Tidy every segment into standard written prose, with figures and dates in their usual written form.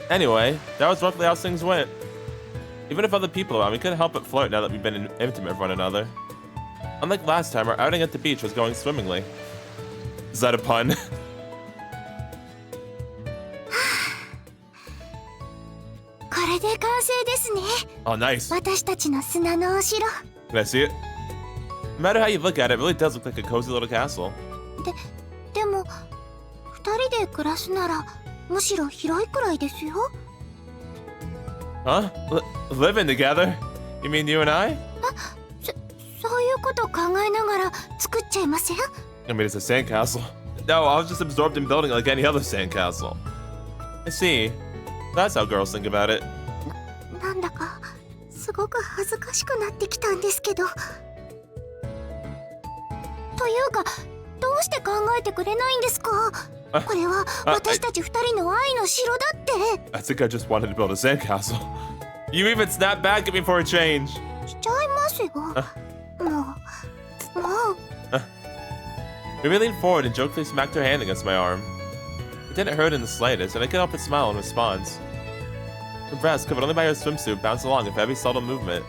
Anyway, that was roughly how things went. Even if other people around, we couldn't help but flirt now that we've been intimate with one another. Unlike last time, our outing at the beach was going swimmingly. Is that a pun? Oh, nice. Can I see it? No matter how you look at it, it really does look like a cozy little castle. Huh? Living together? You mean you and I? I mean, it's a sandcastle. No, I was just absorbed in building like any other sandcastle. I see. That's how girls think about it. I think I just wanted to build a sandcastle. You even snapped back at me for a change. Riri leaned forward and jokingly smacked her hand against my arm. It didn't hurt in the slightest, and I couldn't help but smile in response. Her breast, covered only by her swimsuit, bounced along with every subtle movement.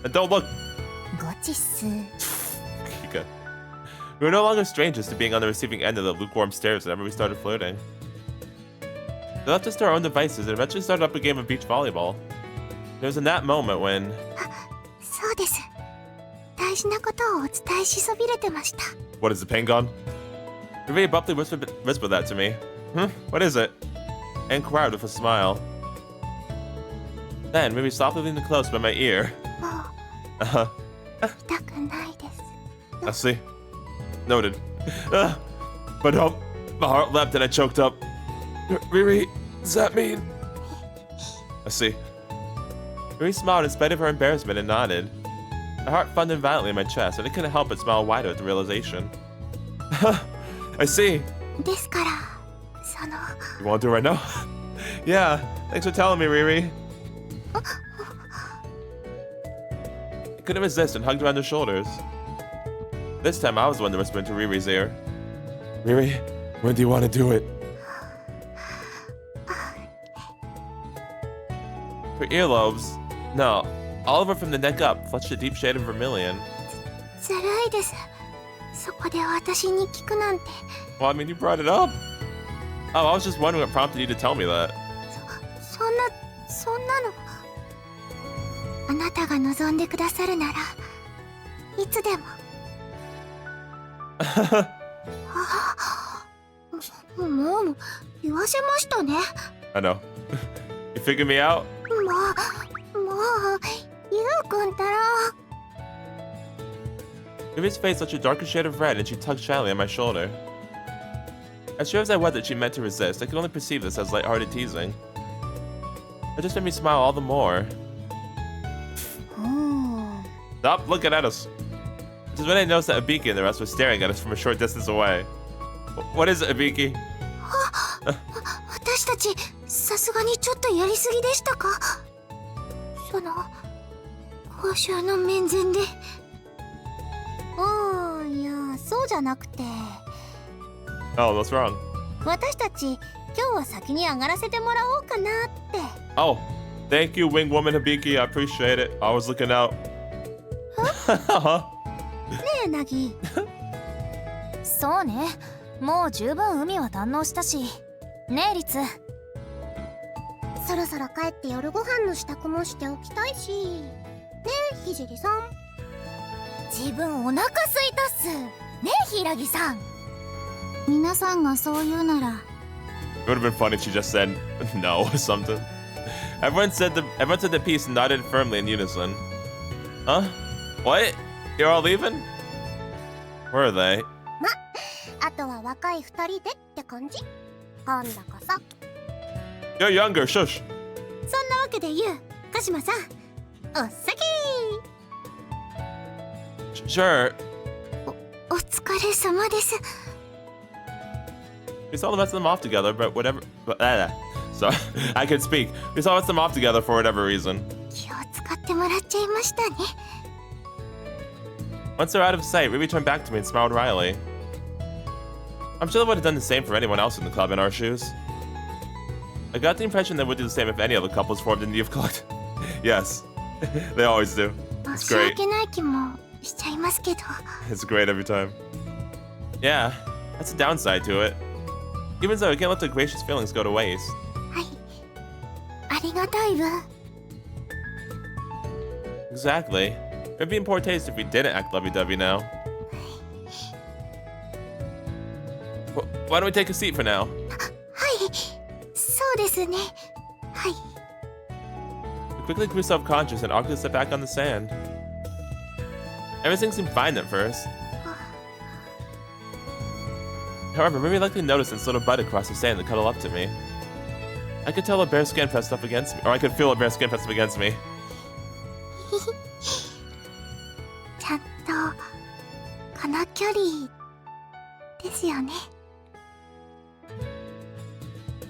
And don't look! Okay. We were no longer strangers to being on the receiving end of the lukewarm stares whenever we started flirting. They left us to our own devices and eventually started up a game of beach volleyball. There was in that moment when... What is the pain gone? Riri abruptly whispered that to me. What is it? I inquired with a smile. Then Riri softly leaned close by my ear. I see. Noted. But my heart leapt and I choked up. Riri, does that mean? I see. Riri smiled in spite of her embarrassment and nodded. My heart thundered violently in my chest, and I couldn't help but smile wider at the realization. I see. You want to do it right now? Yeah, thanks for telling me, Riri. I couldn't resist and hugged around her shoulders. This time I was the one to whisper into Riri's ear. Riri, when do you want to do it? Her earlobes, no, all over from the neck up, flushed a deep shade of vermilion. Well, I mean, you brought it up. Oh, I was just wondering what prompted you to tell me that. I know. You figured me out? Riri's face touched a darker shade of red and she tugged shyly on my shoulder. As sure as I was that she meant to resist, I could only perceive this as light-hearted teasing. It just made me smile all the more. Stop looking at us. This is when I noticed that Hibiki and the rest were staring at us from a short distance away. What is it, Hibiki? Oh, what's wrong? Oh, thank you, wing woman Hibiki. I appreciate it. I was looking out. It would have been funny if she just said no or something. Everyone said the piece and nodded firmly in unison. Huh? What? You're all leaving? Where are they? You're younger, shush. Sure. We saw the rest of them off together, but whatever. So I can speak. We saw them off together for whatever reason. Once they're out of sight, Riri turned back to me and smiled wryly. I'm sure they would have done the same for anyone else in the club in our shoes. I got the impression they would do the same if any other couples formed in the youth collect. Yes, they always do. It's great. It's great every time. Yeah, that's a downside to it. Even so, I can't let the gracious feelings go to waste. Exactly. It'd be in poor taste if we didn't act lovey-dovey now. Why don't we take a seat for now? We quickly grew self-conscious and awkwardly sat back on the sand. Everything seemed fine at first. However, Riri likely noticed and sort of bite across the sand to cuddle up to me. I could tell a bare skin pressed up against me, or I could feel a bare skin pressed up against me.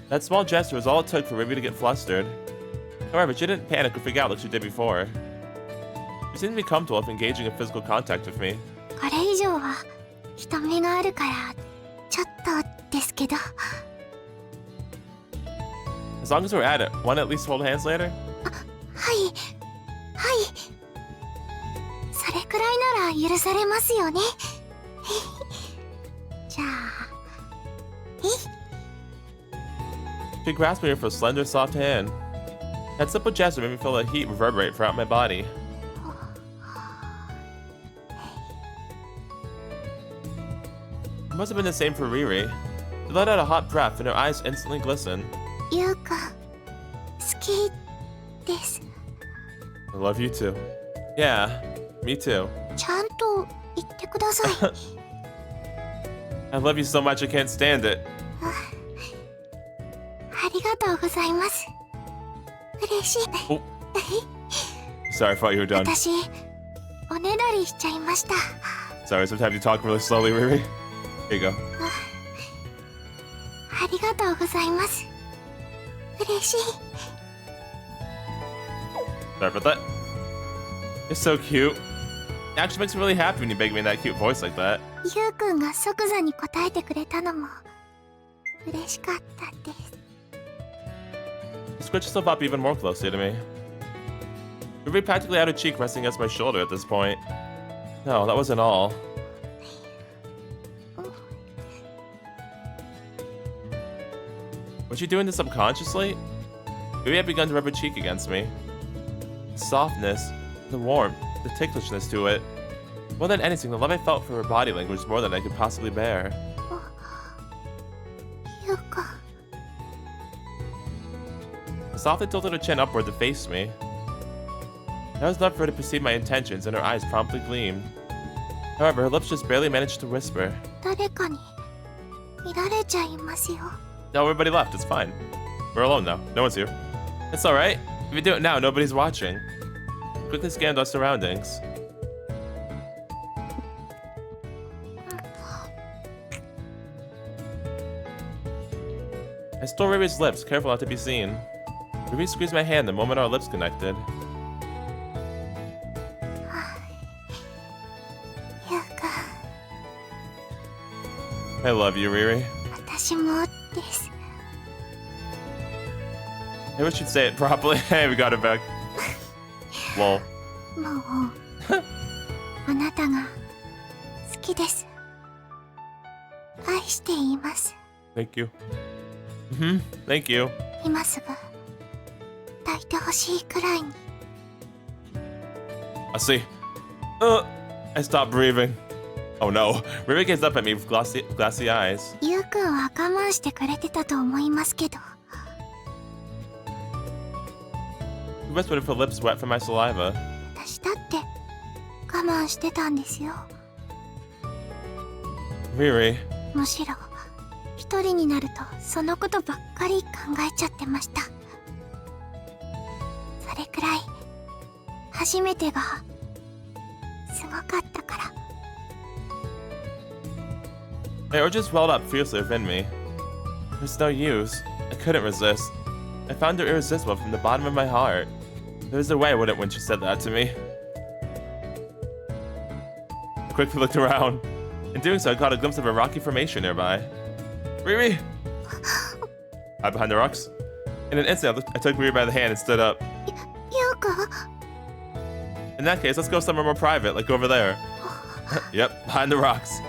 That small gesture was all it took for Riri to get flustered. However, she didn't panic or freak out like she did before. She seemed to be comfortable with engaging in physical contact with me. As long as we're at it, wanna at least hold hands later? She grasped me with her slender, soft hand. That simple gesture made me feel the heat reverberate throughout my body. It must have been the same for Riri. She let out a hot breath and her eyes instantly glistened. I love you too. Yeah, me too. I love you so much I can't stand it. Oh. Sorry, I thought you were done. Sorry, sometimes you talk really slowly, Riri. Here you go. Sorry about that. You're so cute. It actually makes me really happy when you beg me in that cute voice like that. She scratched herself up even more closely to me. Riri practically had her cheek resting against my shoulder at this point. No, that wasn't all. Was she doing this subconsciously? Riri had begun to rub her cheek against me. The softness, the warmth, the ticklishness to it. More than anything, the love I felt for her body language was more than I could possibly bear. I softly tilted her chin upward to face me. I was enough for her to perceive my intentions, and her eyes promptly gleamed. However, her lips just barely managed to whisper. No, everybody left. It's fine. We're alone now. No one's here. It's alright. If you do it now, nobody's watching. I quickly scanned our surroundings. I stole Riri's lips, careful not to be seen. Riri squeezed my hand the moment our lips connected. I love you, Riri. I wish you'd say it properly. Hey, we got it back. Lol. Thank you. Thank you. I see. I stopped breathing. Oh no. Riri gazed up at me with glassy eyes. He whispered with her lips wet from my saliva. Riri. My urges welled up fiercely within me. There's no use. I couldn't resist. I found her irresistible from the bottom of my heart. There was a way I wouldn't when she said that to me. I quickly looked around. In doing so, I caught a glimpse of a rocky formation nearby. Riri! Hide behind the rocks. In an instant, I took Riri by the hand and stood up. Yuko. In that case, let's go somewhere more private, like over there. Yep, behind the rocks.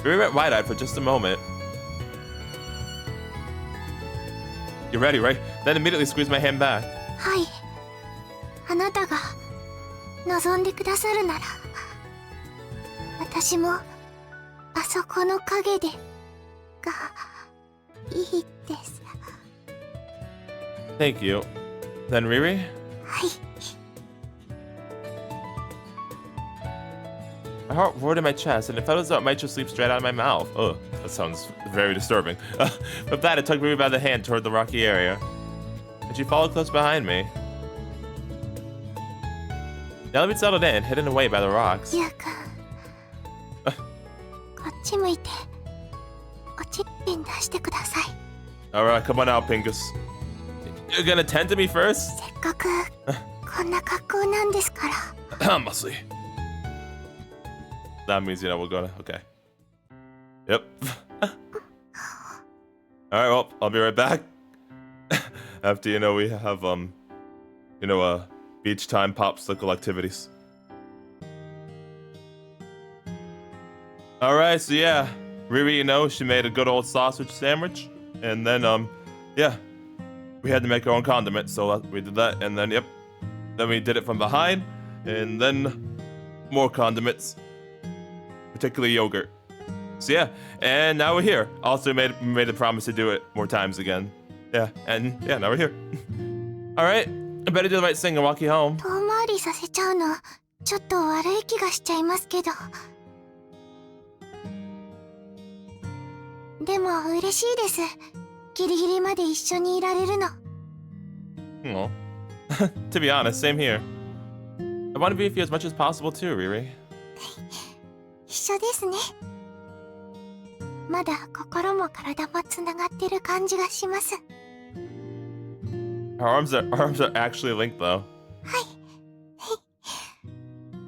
Riri went wide-eyed for just a moment. You're ready, right? Then immediately squeezed my hand back. はい。あなたが望んでくださるなら、私もあそこの影でがいいです。Thank you. Then Riri? はい。My heart roared in my chest, and it felt as though it might just leap straight out of my mouth. Ugh, that sounds very disturbing. With that, I took Riri by the hand toward the rocky area, and she followed close behind me. Now that we'd settled in, hidden away by the rocks. ゆうくん。こっち向いて、おちっぴん出してください。Alright, come on out, Pinkus. You're gonna tend to me first? せっかくこんな格好なんですから。Mostly. That means, you know, we're gonna... Okay. Yep. Alright, well, I'll be right back. After, you know, we have, beach time popsicle activities. Alright, so yeah. Riri, you know, she made a good old sausage sandwich. And then, yeah. We had to make our own condiment, so we did that. And then, yep. Then we did it from behind. And then more condiments. Particularly yogurt. So yeah, and now we're here. Also made a promise to do it more times again. Yeah, and yeah, now we're here. Alright, I better do the right thing and walk you home. 遠回りさせちゃうのちょっと悪い気がしちゃいますけど。でも嬉しいです。ギリギリまで一緒にいられるの。Well, to be honest, same here. I want to be with you as much as possible too, Riri. 一緒ですね。まだ心も体もつながってる感じがします。Our arms are actually linked though. は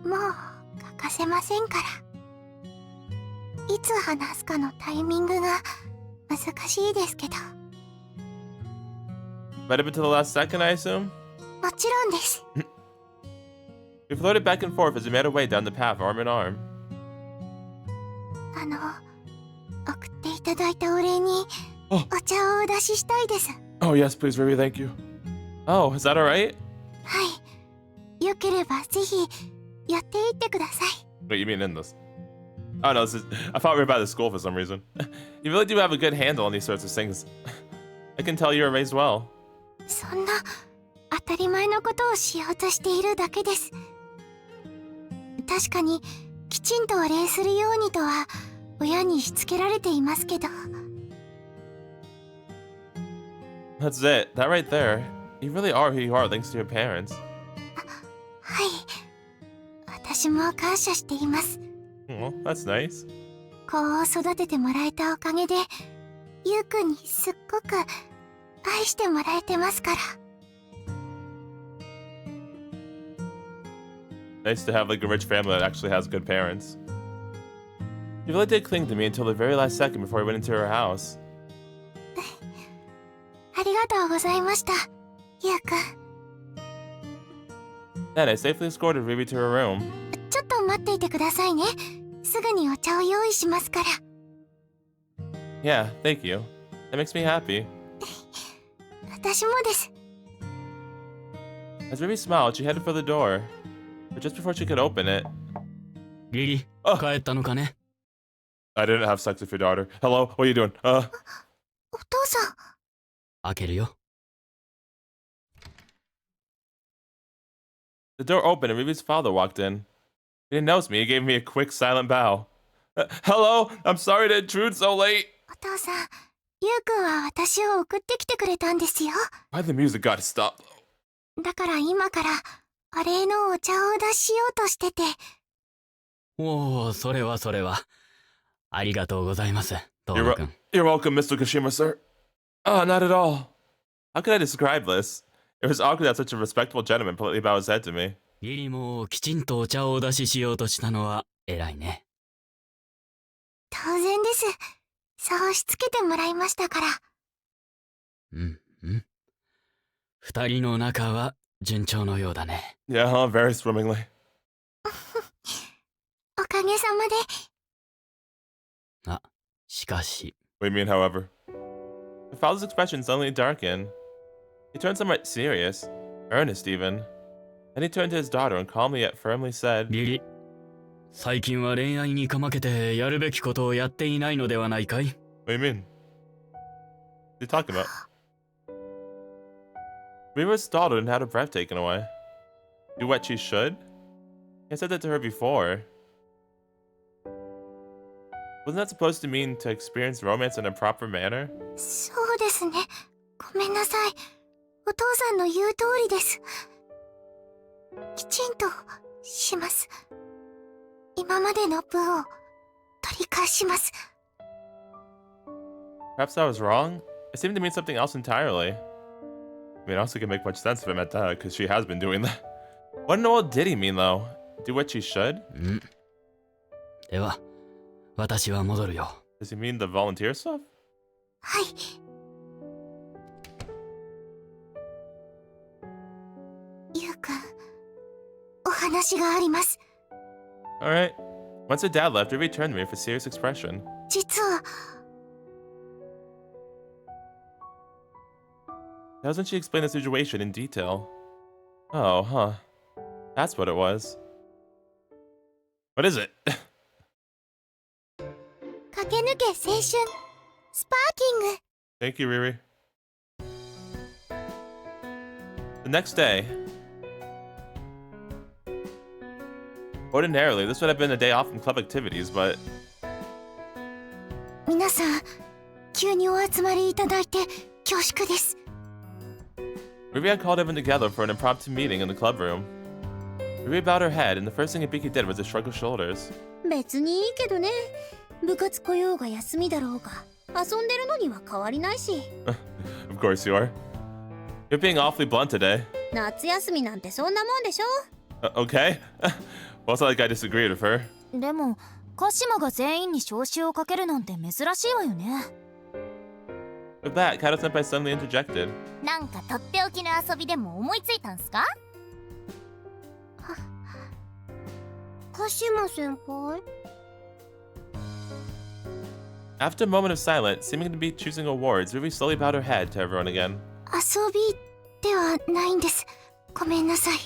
い。もう欠かせませんから。いつ話すかのタイミングが難しいですけど。Might have been to the last second, I assume? もちろんです。We floated back and forth as we made our way down the path, arm in arm. 送っていただいたお礼にお茶をお出ししたいです。Oh yes, please, Riri, thank you. Oh, is that alright? はい。よければぜひやっていってください。Wait, you mean in this? Oh no, I thought we were by the school for some reason. You really do have a good handle on these sorts of things. I can tell you were raised well. そんな当たり前のことをしようとしているだけです。確かにきちんとお礼するようにとは親にしつけられていますけど。That's it. That right there. You really are who you are thanks to your parents. はい。私も感謝しています。Oh, that's nice. 子を育ててもらえたおかげで、ゆうくんにすっごく愛してもらえてますから。Nice to have like a rich family that actually has good parents. You really did cling to me until the very last second before we went into her house. ありがとうございました、ゆうくん。Then I safely escorted Riri to her room. ちょっと待っていてくださいね。すぐにお茶を用意しますから。Yeah, thank you. That makes me happy. 私もです。As Riri smiled, she headed for the door. But just before she could open it... リリ、帰ったのかね? I didn't have sex with your daughter. Hello? What are you doing? お父さん。開けるよ。The door opened and Riri's father walked in. He didn't notice me. He gave me a quick, silent bow. Hello? I'm sorry to intrude so late. お父さん、ゆうくんは私を送ってきてくれたんですよ。Why the music gotta stop? だから今からお礼のお茶をお出ししようとしてて。おお、それは。ありがとうございます、トーマくん。You're welcome, Mr. Kashima, sir. Not at all. How could I describe this? It was awkward that such a respectable gentleman politely bowed his head to me. リリもきちんとお茶をお出ししようとしたのは偉いね。当然です。そうしつけてもらいましたから。うん。二人の仲は順調のようだね。Yeah, very swimmingly. おかげさまで。あ、しかし。What do you mean, however? The father's expression suddenly darkened. He turned somewhat serious, earnest even. Then he turned to his daughter and calmly yet firmly said, リリ、最近は恋愛にかまけてやるべきことをやっていないのではないかい？ What do you mean? What are you talking about? Riri was startled and had her breath taken away. Do what she should? I said that to her before. Wasn't that supposed to mean to experience romance in a proper manner? そうですね。ごめんなさい。お父さんの言う通りです。きちんとします。今までの分を取り返します。Perhaps I was wrong? It seemed to mean something else entirely. I mean, I also can make much sense if I meant that, because she has been doing that. What in the world did he mean, though? Do what she should? では、私は戻るよ。Does he mean the volunteer stuff? はい。ゆうくん、お話があります。Alright. Once her dad left, Riri turned to me with a serious expression. 実は、Doesn't she explain the situation in detail? Oh, huh. That's what it was. What is it? 駆け抜け青春、スパーキング。 Thank you, Riri. The next day. Ordinarily, this would have been a day off from club activities, but 皆さん、急にお集まりいただいて恐縮です。Riri had called everyone together for an impromptu meeting in the club room. Riri bowed her head, and the first thing Hibiki did was to shrug her shoulders. 別にいいけどね。部活来ようが休みだろうが、遊んでるのには変わりないし。Of course you are. You're being awfully blunt today. 夏休みなんてそんなもんでしょ。Okay? Well, it's not like I disagreed with her. でも、鹿島が全員に招集をかけるなんて珍しいわよね。With that, Kato-senpai suddenly interjected. なんかとっておきの遊びでも思いついたんすか？鹿島先輩？ After a moment of silence, seeming to be choosing awards, Riri slowly bowed her head to everyone again. 遊びではないんです。ごめんなさい。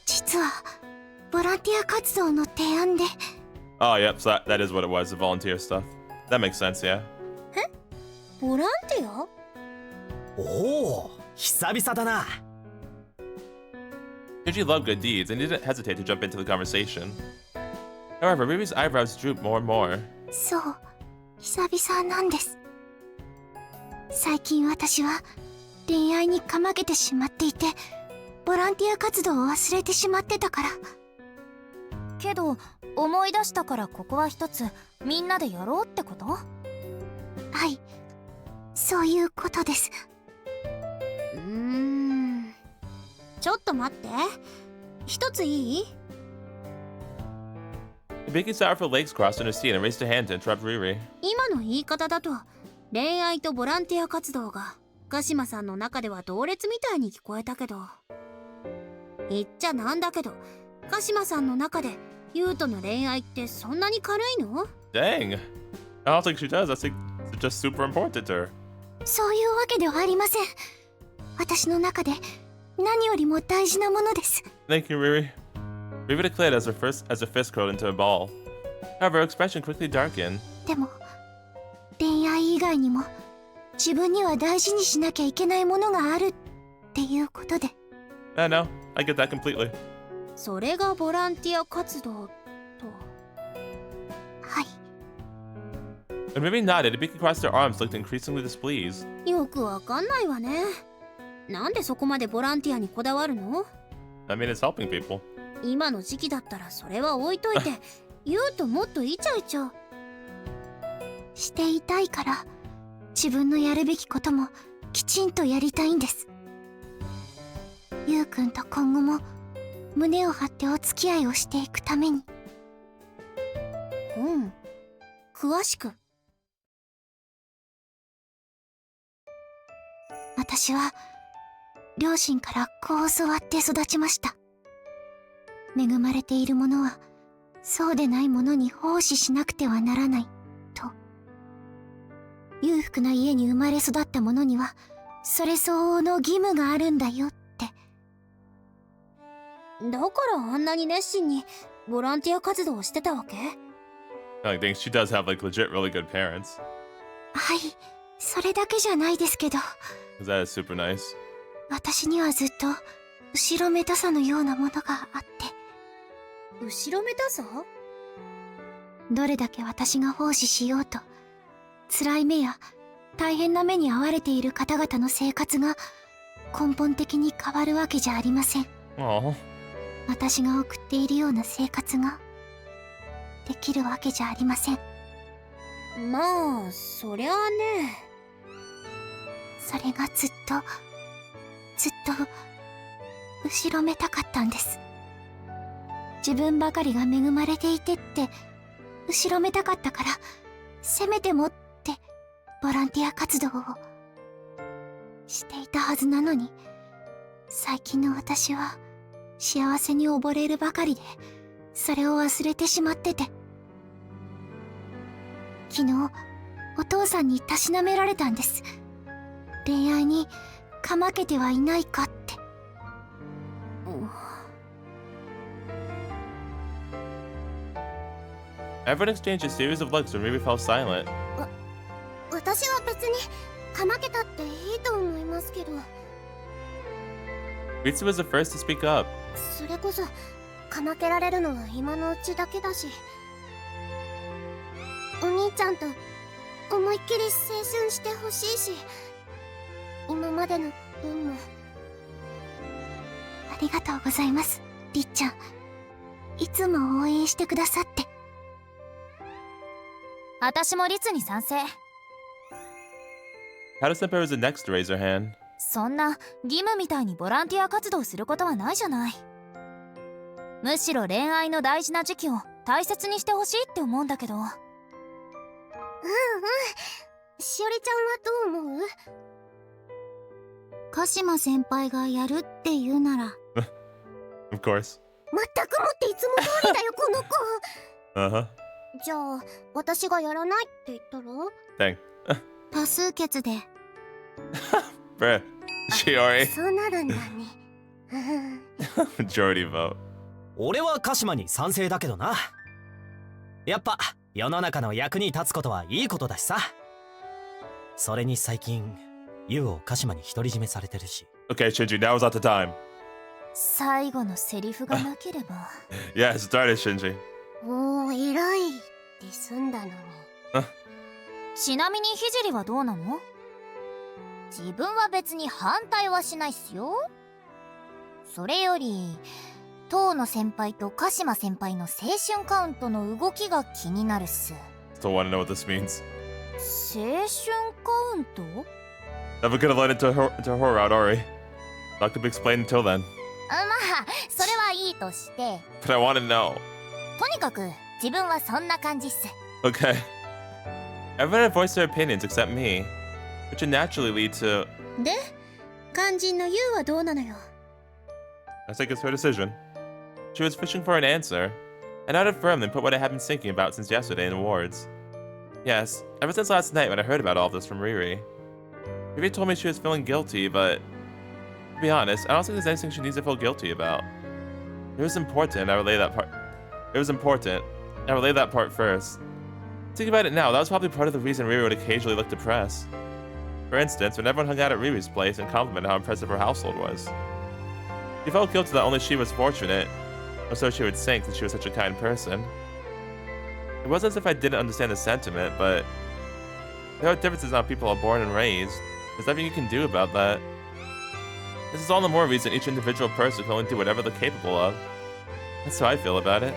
実は、ボランティア活動の提案で。Oh, yep, so that is what it was, the volunteer stuff. That makes sense, yeah. ボランティア？おお、久々だな。Yuji loved good deeds and didn't hesitate to jump into the conversation. However, Riri's eyebrows drooped more and more. そう、久々なんです。最近私は恋愛にかまけてしまっていて、ボランティア活動を忘れてしまってたから。けど、思い出したからここは一つみんなでやろうってこと？はい、そういうことです。ちょっと待って。一ついい？ Hibiki sat with her legs crossed in her seat and raised a hand to interrupt Riri. 今の言い方だと、恋愛とボランティア活動が鹿島さんの中では同列みたいに聞こえたけど、言っちゃなんだけど、鹿島さんの中で優との恋愛ってそんなに軽いの？ Dang. I don't think she does. I think it's just super important to her. そういうわけではありません。私の中で何よりも大事なものです。 Thank you, Riri. Riri declared as her fist curled into a ball. However, her expression quickly darkened. でも、恋愛以外にも自分には大事にしなきゃいけないものがあるっていうことで。I know. I get that completely. それがボランティア活動と。はい。When Riri nodded, Hibiki crossed her arms, looked increasingly displeased. よくわかんないわね。なんでそこまでボランティアにこだわるの？ I mean, it's helping people. 今の時期だったらそれは置いといて、言うともっとイチャイチャしていたいから、自分のやるべきこともきちんとやりたいんです。ゆうくんと今後も胸を張ってお付き合いをしていくために。詳しく。私は両親からこう教わって育ちました。恵まれている者はそうでない者に奉仕しなくてはならないと。裕福な家に生まれ育った者にはそれ相応の義務があるんだよって。だからあんなに熱心にボランティア活動をしてたわけ？ I think she does have like legit really good parents. はい、それだけじゃないですけど、 'Cause that is super nice. 私にはずっと後ろめたさのようなものがあって。後ろめたさ？どれだけ私が奉仕しようと、辛い目や大変な目に遭われている方々の生活が根本的に変わるわけじゃありません。 Aw. 私が送っているような生活ができるわけじゃありません。まあそりゃあね。それがずっと後ろめたかったんです。自分ばかりが恵まれていてって後ろめたかったから、せめてもってボランティア活動をしていたはずなのに、最近の私は幸せに溺れるばかりでそれを忘れてしまってて。昨日お父さんにたしなめられたんです。恋愛にかまけてはいないかって。Everyone exchanged a series of looks when Riri fell silent. 私は別にかまけたっていいと思いますけど。 Ritsu was the first to speak up. それこそかまけられるのは今のうちだけだし、お兄ちゃんと思いっきり青春してほしいし、今までの分も。ありがとうございます、りっちゃん。いつも応援してくださって。私も律に賛成。Hado-senpai was the next to raise her hand. そんな義務みたいにボランティア活動することはないじゃない。むしろ恋愛の大事な時期を大切にしてほしいって思うんだけど。しおりちゃんはどう思う？鹿島先輩がやるって言うなら。Of course. まったくもっていつも通りだよこの子。Uh-huh. じゃあ私がやらないって言ったら？ Dang. 多数決で。Bruh. Shiori. そうなるんだね。Majority vote. 俺は鹿島に賛成だけどな。やっぱ世の中の役に立つことはいいことだしさ。それに最近ユウを鹿島に独り占めされてるし。 Okay, Shinji, now is not the time. 最後のセリフがなければ。Yes, start it, Shinji. おー偉いって済んだのに。ちなみに聖はどうなの？自分は別に反対はしないっすよ。それより遠野先輩と鹿島先輩の青春カウントの動きが気になるっす。 Still want to know what this means. 青春カウント？ Never could have led into horror out, Ori. Not to be explained until then. まあそれはいいとして、 But I want to know. とにかく自分はそんな感じっす。 Okay. Everyone had voiced their opinions except me, which would naturally lead to. で、肝心のユウはどうなのよ。 I think it's her decision. She was fishing for an answer, and I'd affirm and put what I had been thinking about since yesterday in the wards. Yes, ever since last night when I heard about all this from Riri. Riri told me she was feeling guilty, but to be honest, I don't think there's anything she needs to feel guilty about. It was important, I relay that part. It was important. I relay that part first. Thinking about it now, that was probably part of the reason Riri would occasionally look depressed. For instance, when everyone hung out at Riri's place and complimented how impressive her household was. She felt guilty that only she was fortunate, or so she would think, that she was such a kind person. It wasn't as if I didn't understand the sentiment, but there are differences on how people are born and raised. There's nothing you can do about that. This is all the more reason each individual person can only do whatever they're capable of. That's how I feel about it.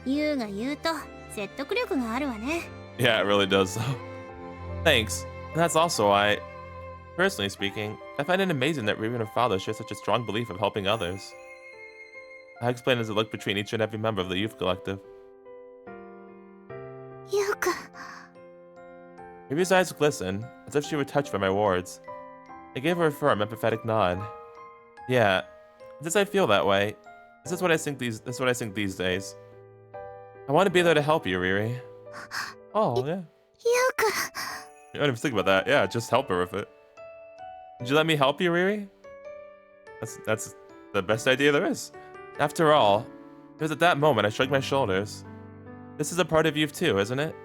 ユウが言うと説得力があるわね。 Yeah, it really does, though. Thanks. And that's also why, personally speaking, I find it amazing that Riri and her father share such a strong belief of helping others. I explained as a look between each and every member of the youth collective. ユウくん。 Riri's eyes glistened, as if she were touched by my words. I gave her a firm, empathetic nod. Yeah, since I feel that way, this is what I think these days. I want to be there to help you, Riri. Oh, yeah. ゆうくん。 I didn't even think about that. Yeah, just help her with it. Would you let me help you, Riri? That's the best idea there is. After all, it was at that moment I shrugged my shoulders. This is a part of you too, isn't it?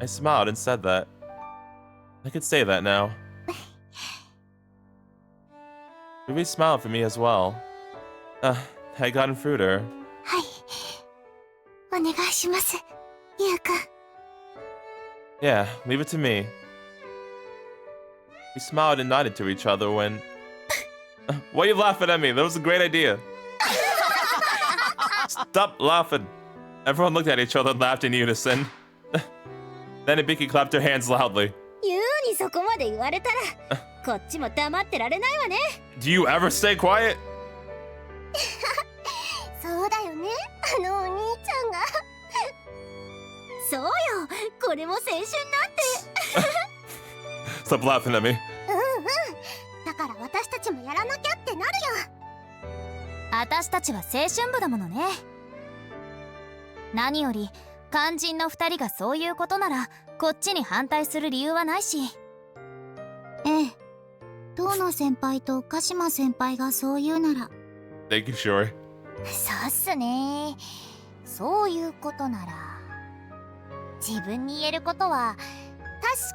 I smiled and said that. I could say that now. Riri smiled for me as well. I got in fruit her. はい。お願いします。ゆうくん。 Yeah, leave it to me. We smiled and nodded to each other when... Why are you laughing at me? That was a great idea. Stop laughing. Everyone looked at each other and laughed in unison. Then Hibiki clapped her hands loudly. ユウにそこまで言われたらこっちも黙ってられないわね。 Do you ever stay quiet? そうだよね、あのお兄ちゃんが。そうよ、これも青春なんて。 Stop laughing at me. だから私たちもやらなきゃってなるよ。私たちは青春部だものね。何より肝心の2人がそういうことならこっちに反対する理由はないし。ええ。東野先輩と鹿島先輩がそう言うなら。 Thank you, Shuri. そうっすね。そういうことなら自分に言えることは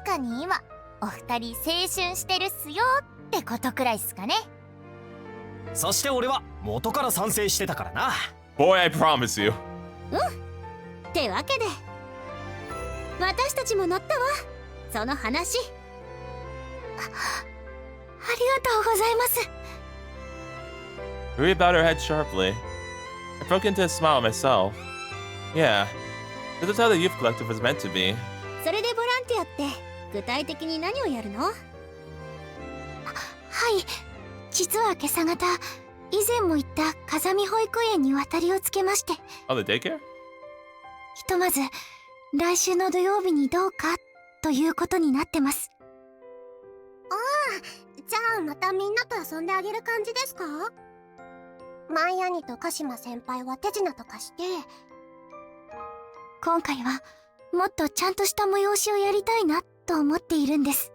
確かに今お二人青春してるっすよってことくらいっすかね。そして俺は元から賛成してたからな。 Boy, I promise you. ってわけで私たちも乗ったわ、その話。ありがとうございます。 Riri bowed her head sharply. I broke into a smile myself. Yeah, this is how the youth collective was meant to be. それでボランティアって具体的に何をやるの？はい。実は今朝方、以前も言った風見保育園に渡りをつけまして。 Oh, the daycare? ひとまず、来週の土曜日にどうかということになってます。ああ、じゃあまたみんなと遊んであげる感じですか？マイアニと鹿島先輩は手品とかして。今回はもっとちゃんとした催しをやりたいなと思っているんです。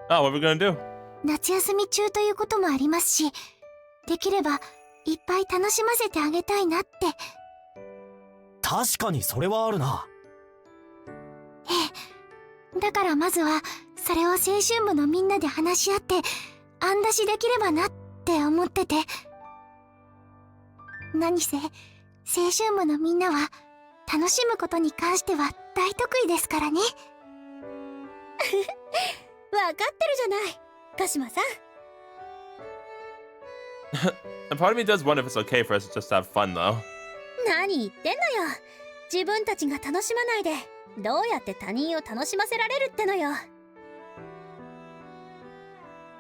Oh, what are we gonna do? 夏休み中ということもありますし、できればいっぱい楽しませてあげたいなって。確かにそれはあるな。ええ。だからまずはそれを青春部のみんなで話し合って案出しできればなって思ってて。何せ青春部のみんなは楽しむことに関しては大得意ですからね。わかってるじゃない鹿島さん。And part of me does wonder if it's okay for us to just have fun, though. 何言ってんのよ。自分たちが楽しまないでどうやって他人を楽しませられるってのよ。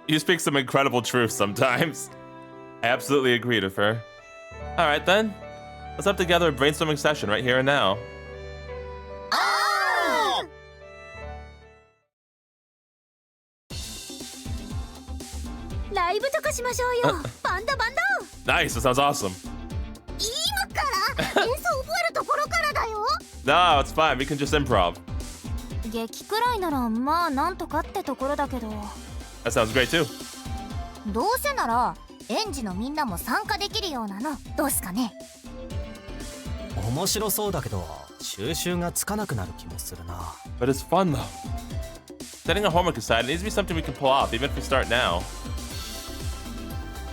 You speak some incredible truth sometimes. I absolutely agreed with her. Alright then, let's have together a brainstorming session right here and now. ライブとかしましょうよ。バンドバンド。 Nice, that sounds awesome. 今から演奏覚えるところからだよ。No, it's fine, we can just improv. 劇くらいならまあなんとかってところだけど。 That sounds great too. どうせなら園児のみんなも参加できるようなのどうすかね。面白そうだけど収集がつかなくなる気もするな。 But it's fun though. Setting a homework aside, it needs to be something we can pull off, even if we start now.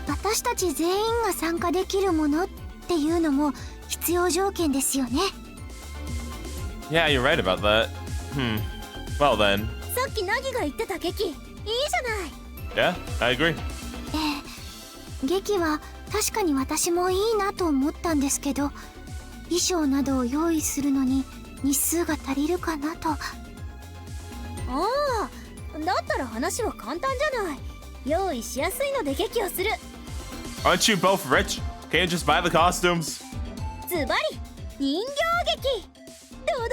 私たち全員が参加できるものっていうのも必要条件ですよね。 Yeah, you're right about that. Well then. さっきナギが言ってた劇いいじゃない。 Yeah, I agree. 劇は確かに私もいいなと思ったんですけど、衣装などを用意するのに日数が足りるかなと。ああ、だったら話は簡単じゃない。用意しやすいので劇をする。 Aren't you both rich? Can't you just buy the costumes? ズバリ人形劇。どう？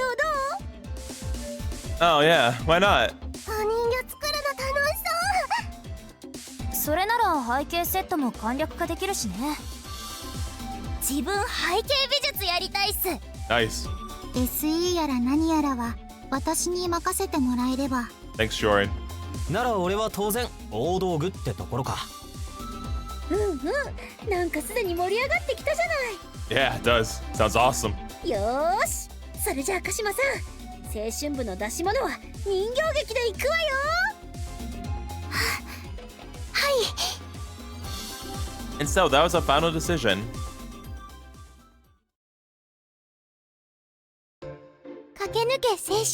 Oh yeah, why not? お人形作るの楽しそう。それなら背景セットも簡略化できるしね。自分背景美術やりたいっす。Nice. SE やら何やらは私に任せてもらえれば。 Thanks, Shorin. なら俺は当然大道具ってところか。なんかすでに盛り上がってきたじゃない。 Yeah, it does. Sounds awesome. よーし、それじゃあ鹿島さん、青春部の出し物は人形劇で行くわよ。はい。 And so that was our final decision. 駆け抜け青春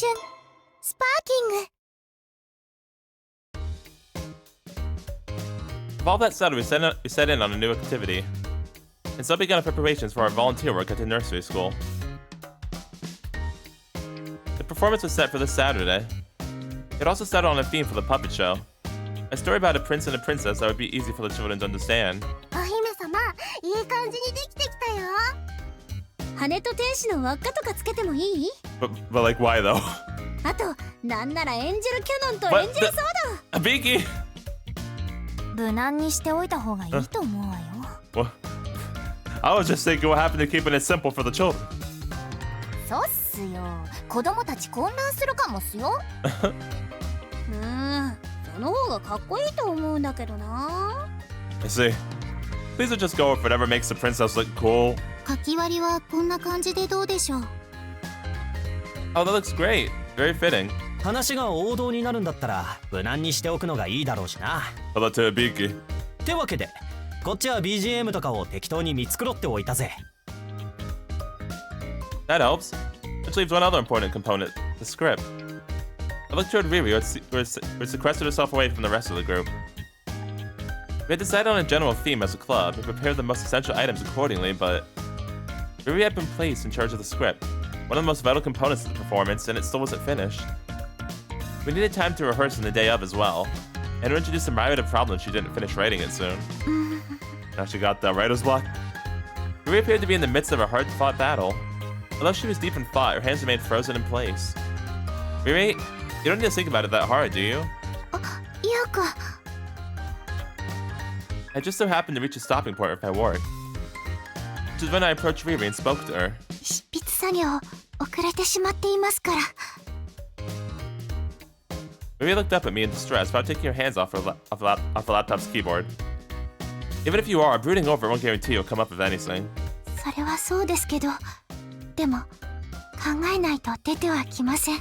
スパーキング。 With all that said, we set in on a new activity, and so began our preparations for our volunteer work at the nursery school. The performance was set for this Saturday. It also started on a theme for the puppet show, a story about a prince and a princess that would be easy for the children to understand. お姫様、いい感じにできてきたよ。羽と天使の輪っかとかつけてもいい？ But like, why though? あと、なんならエンジェルキャノンと What エンジェルソー Hibiki! ド。無難にしておいた方がいいと思うわよ。Well, I was just thinking what happened to keeping it simple for the children. そうっすよ。子供たち混乱するかもっすよ。その方がかっこいいと思うんだけどな。I see. Please just go with whatever makes the princess look cool. 書き割りはこんな感じでどうでしょう。 Oh, that looks great. Very fitting. 話が王道になるんだったら無難にしておくのがいいだろうしな。 How about to Hibiki? ってわけでこっちは BGM とかを適当に見繕っておいたぜ。 That helps. Which leaves one other important component, the script. I looked toward Riri, who sequestered herself away from the rest of the group. We had decided on a general theme as a club and prepared the most essential items accordingly, but Riri had been placed in charge of the script, one of the most vital components of the performance, and it still wasn't finished. We needed time to rehearse in the day of as well, and to introduce some myriad of problems she didn't finish writing it soon. Now she got the writer's block. Riri appeared to be in the midst of a hard-fought battle. Although she was deep in thought, her hands remained frozen in place. Riri, you don't need to think about it that hard, do you? ゆうくん、 I just so happened to reach a stopping point with my work, which is when I approached Riri and spoke to her. 執筆作業遅れてしまっていますから。 Riri looked up at me in distress without taking her hands off the laptop's keyboard. Even if you are, brooding over it won't guarantee you'll come up with anything. それはそうですけど、でも考えないと出てはきません。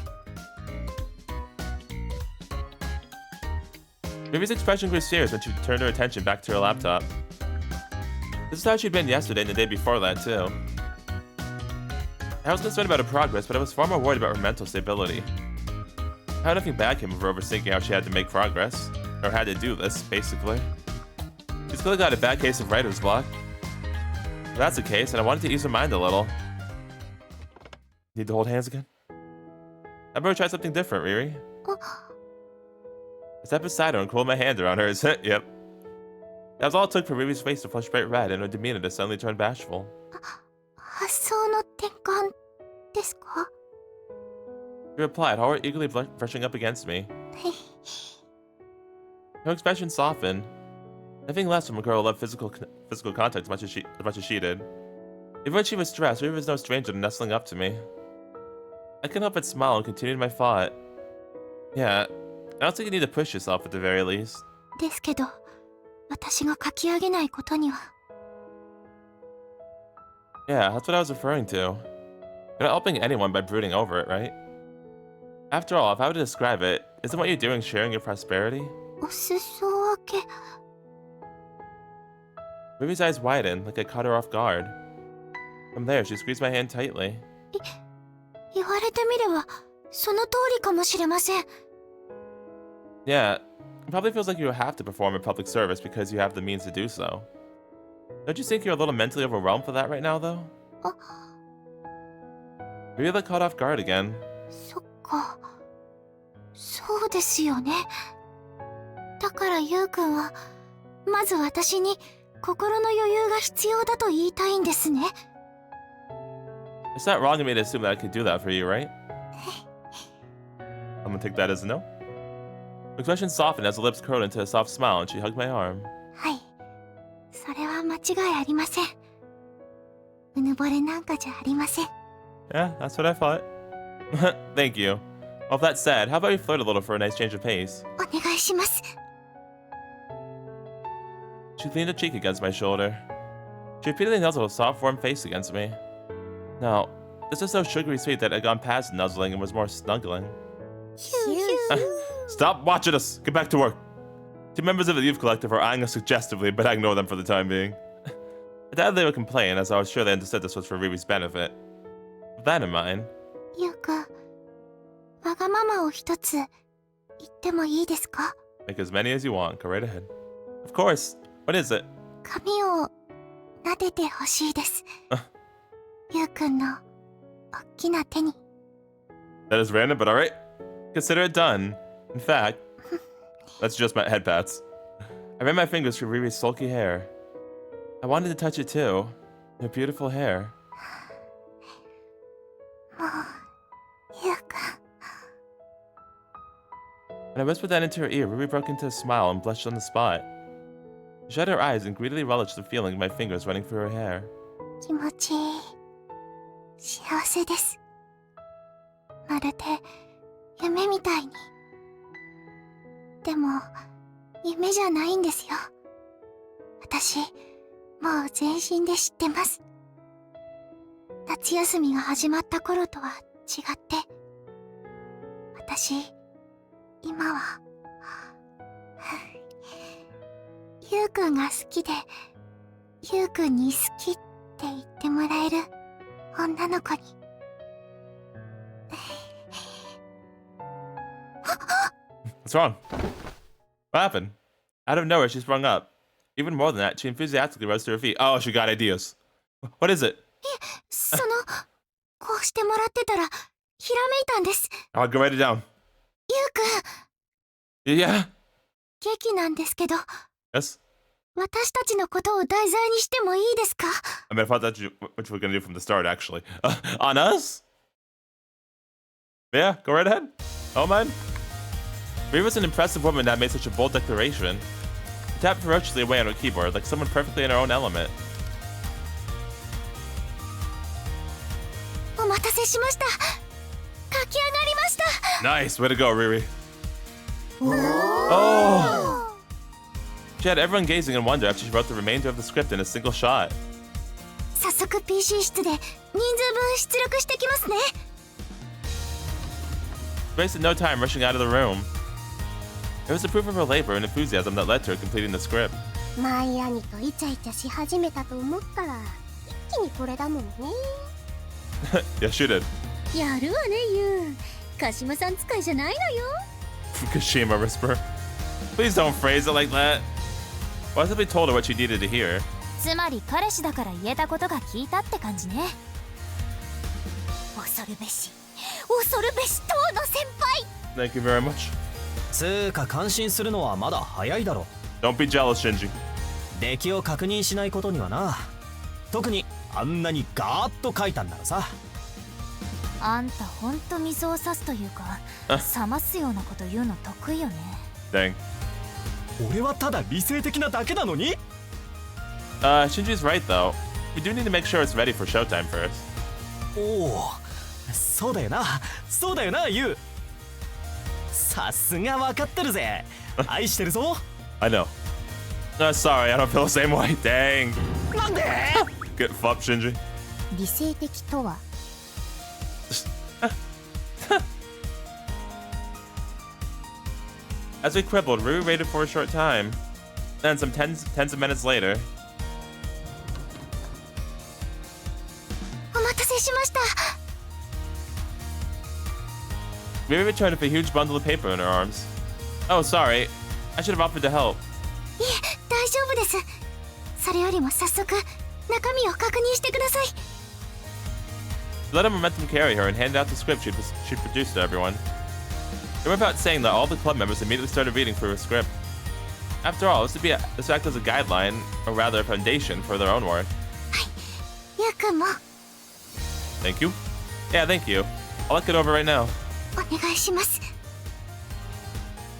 Riri's expression grew serious when she turned her attention back to her laptop. This is how she'd been yesterday and the day before that, too. I was concerned about her progress, but I was far more worried about her mental stability. How nothing bad came of her overthinking how she had to make progress, or had to do this, basically. She's clearly got a bad case of writer's block. If that's the case, and I wanted to ease her mind a little. Need to hold hands again? How about we try something different, Riri? I stepped beside her and cooled my hand around hers. Yep. That was all it took for Riri's face to flush bright red and her demeanor to suddenly turn bashful. 発想の転換ですか？ She replied, Howard eagerly brushing up against me. Her expression softened. Nothing less from a girl who loved physical contact as much as she did. Even when she was stressed, Riri was no stranger to nestling up to me. I couldn't help but smile and continued my thought. Yeah, I don't think you need to push yourself at the very least. ですけど、私が書き上げないことには。 Yeah, that's what I was referring to. You're not helping anyone by brooding over it, right? After all, if I were to describe it, isn't what you're doing sharing your prosperity? お裾分け。 Riri's eyes widened, like I caught her off guard. From there, she squeezed my hand tightly. 言われてみれば、その通りかもしれません。 Yeah, it probably feels like you have to perform a public service because you have the means to do so. Don't you think you're a little mentally overwhelmed for that right now, though? Riri looked caught off guard again. そっか。そうですよね。だからゆうくんは、まず私に心の余裕が必要だと言いたいんですね。It's not wrong of me to assume that I could do that for you, right? I'm gonna take that as a no. expression softened as the lips curled into a soft smile and she hugged my arm. はい。それは間違いありません。うぬぼれなんかじゃありません。Yeah, that's what I thought. Thank you. Well, with that said, how about you flirt a little for a nice change of pace? お願いします。She leaned a cheek against my shoulder. She repeatedly nuzzled a soft, warm face against me. Now, this is so sugary sweet that it had gone past nuzzling and was more snuggling. Stop watching us! Get back to work! Two members of the youth collective are eyeing us suggestively, but I ignore them for the time being. I doubt they would complain, as I was sure they understood this was for Riri's benefit. With that in mind... ゆうくん、わがままを一つ言ってもいいですか? Make as many as you want. Go right ahead. Of course. What is it? 髪を撫でてほしいです。ゆうくんの大きな手に。That is random, but alright. Consider it done. In fact, that's just my head pats. I ran my fingers through Riri's sulky hair. I wanted to touch it too. Her beautiful hair. もう、ゆうくん。When I whispered that into her ear, Riri broke into a smile and blushed on the spot. She shut her eyes and greedily relished the feeling of my fingers running through her hair. 気持ちいい。幸せです。まるで夢みたいに。でも、夢じゃないんですよ。私、もう全身で知ってます。夏休みが始まった頃とは違って、私、今は、ゆうくんが好きで、ゆうくんに好きって言ってもらえる女の子に。What's wrong? What happened? Out of nowhere, she sprung up. Even more than that, she enthusiastically rose to her feet. Oh, she got ideas. What is it? こうしてもらってたら、ひらめいたんです。I'll go write it down. ゆうくん。Yeah? 劇なんですけど、 Yes? 私たちのことを題材にしてもいいですか? I mean, I thought that's what you were going to do from the start, actually. On us? Yeah, go right ahead. Oh, man. Riri was an impressive woman that made such a bold declaration. She tapped ferociously away on her keyboard, like someone perfectly in her own element. お待たせしました。書き上がりました。 Nice, way to go, Riri. Oh! She had everyone gazing in wonder after she wrote the remainder of the script in a single shot. 早速 PC 室で人数分出力してきますね。She wasted no time rushing out of the room. It was the proof of her labor and enthusiasm that led to her completing the script. マイアニとイチャイチャし始めたと思ったら一気にこれだもんね。Yeah, she did. やるわね、ユウ。鹿島さん使いじゃないのよ。Kashima whisper. Please don't phrase it like that. Well, I simply told her what she needed to hear. つまり彼氏だから言えたことが聞いたって感じね。恐るべし、恐るべし東野先輩。 Thank you very much. つーか感心するのはまだ早いだろ。 Don't be jealous, Shinji. 出来を確認しないことにはな。特にあんなにガーッと書いたんならさ。あんたほんと水を差すというか冷ますようなこと言うの得意よね。 Dang. 俺はただ理性的なだけなのに。 Shinji's right though. We do need to make sure it's ready for showtime first. おお、そうだよな、そうだよな、ユウ。さすが分かってるぜ。愛してるぞ。I know. Sorry, I don't feel the same way. Dang. なんで Get fucked, Shinji. 理性的とは。As we quibbled, Riri waited for a short time. Then, some tens of minutes later, お待たせしました。 Riri returned with a huge bundle of paper in her arms. Oh, sorry. I should have offered to help. いえ、大丈夫です。それよりも早速、中身を確認してください。 She let a momentum carry her and handed out the script she'd produced to everyone. It went without saying that all the club members immediately started reading through her script. After all, this would act as a guideline, or rather a foundation, for their own work. はい、ゆうくんも Thank you. Yeah, thank you. I'll look it over right now. お願いします。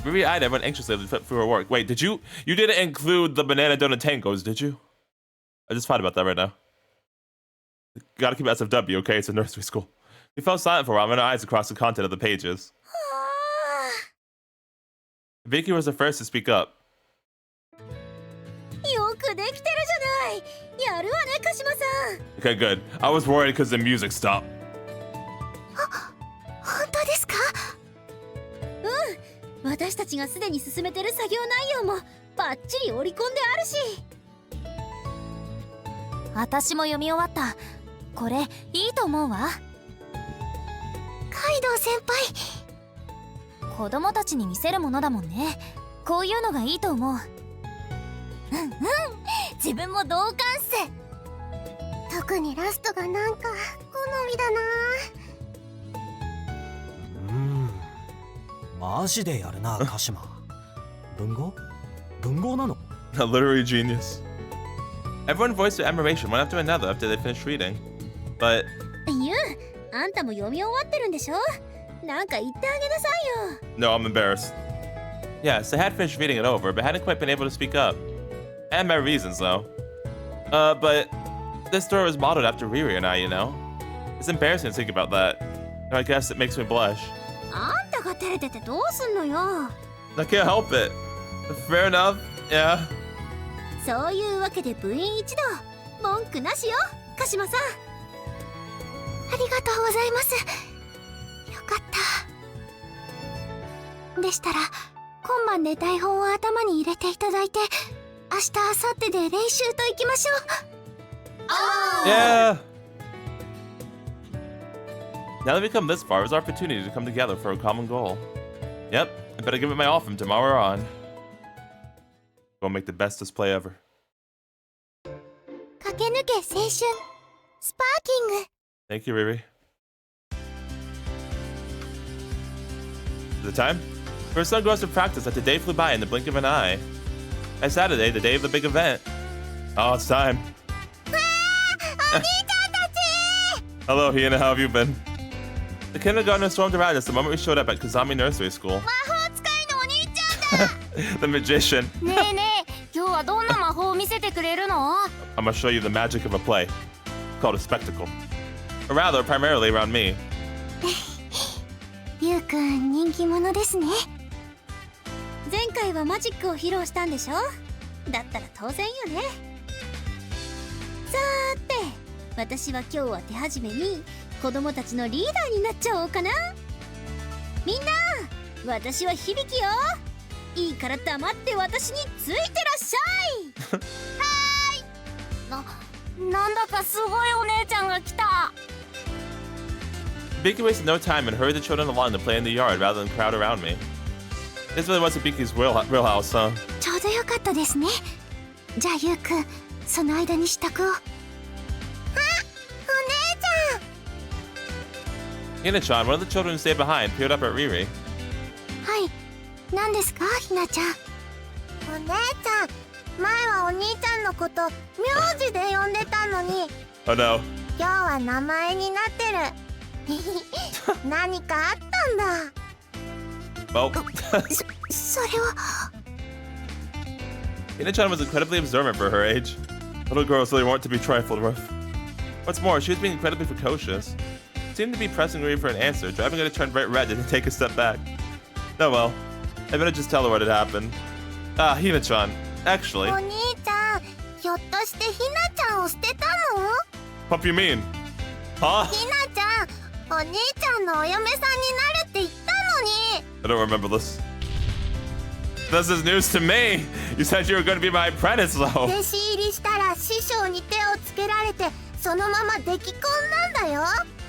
Riri eyed everyone anxiously as we flipped through her work. Wait, you didn't include the banana donut tangos, did you? I just thought about that right now. Gotta keep SFW, okay? It's a nursery school. We fell silent for a while, and our eyes across the content of the pages. Vicky was the first to speak up. よくできてるじゃない。やるわね、鹿島さん。 Okay, good. I was worried because the music stopped. 本当ですか？うん。私たちがすでに進めてる作業内容もバッチリ織り込んであるし。私も読み終わった。これいいと思うわ。カイドウ先輩。子供たちに見せるものだもんね。こういうのがいいと思う。うんうん、自分も同感っす。特にラストがなんか好みだな。マジでやるな、鹿島。文豪なの？ A literary genius. Everyone voiced their admiration one after another after they finished reading. But... ユウ、あんたも読み終わってるんでしょ？なんか言ってあげなさいよ。 No, I'm embarrassed. Yes, I had finished reading it over, but hadn't quite been able to speak up. I had my reasons, though. But this story was modeled after Riri and I, you know? It's embarrassing to think about that. And I guess it makes me blush. あんたが照れててどうすんのよ。 I can't help it. Fair enough, yeah. そういうわけで部員一同、文句なしよ、鹿島さん。ありがとうございます。よかった。でしたら、今晩で台本を頭に入れていただいて、明日、明後日で練習と行きましょう。Yeah. Now that we've come this far, it's our opportunity to come together for a common goal. Yep, I better give it my all from tomorrow on. Go make the best display ever. 駆け抜け青春、スパーキング。 Thank you, Riri. The time? First son goes to practice that the day flew by in the blink of an eye. It's Saturday, the day of the big event. Oh, it's time. Hello, Hina, how have you been? The kindergartner stormed around us the moment we showed up at Kazami Nursery School. The magician. ねえねえ、今日はどんな魔法を見せてくれるの？ I'm gonna show you the magic of a play. It's called a spectacle. Or rather, primarily around me. ゆうくん、人気者ですね。前回はマジックを披露したんでしょ？だったら当然よね。さーて、私は今日は手始めに子供たちのリーダーになっちゃおうかな。みんな、私は響きよ。いいから黙って私についてらっしゃい。はーい。なんだかすごいお姉ちゃんが来た。 Hibiki wasted no time and hurried the children along to play in the yard rather than crowd around me. This really was Hibiki's real house, huh? ちょうどよかったですね。じゃあゆうくん、その間に支度を。あ、お姉ちゃん。 Hina-chan, one of the children who stayed behind, peered up at Riri. はい、何ですか、ひなちゃん。お姉ちゃん、前はお兄ちゃんのこと名字で呼んでたのに、 Oh no. 今日は名前になってる。何かあったんだ。 Well, それは。 Hina-chan was incredibly observant for her age. Little girls really weren't to be trifled with. What's more, she was being incredibly precocious. Seemed to be pressing Riri for an answer, driving her to turn bright red and take a step back. Oh well, I better just tell her what had happened. Ah, Hina-chan, actually. お兄ちゃん、ひょっとしてひなちゃんを捨てたの？ What do you mean? Huh? ひなちゃん、お兄ちゃんのお嫁さんになるって言ったのに。 I don't remember this. This is news to me. You said you were going to be my apprentice, though. 弟子入りしたら師匠に手をつけられて、そのまま出来婚なんだよ。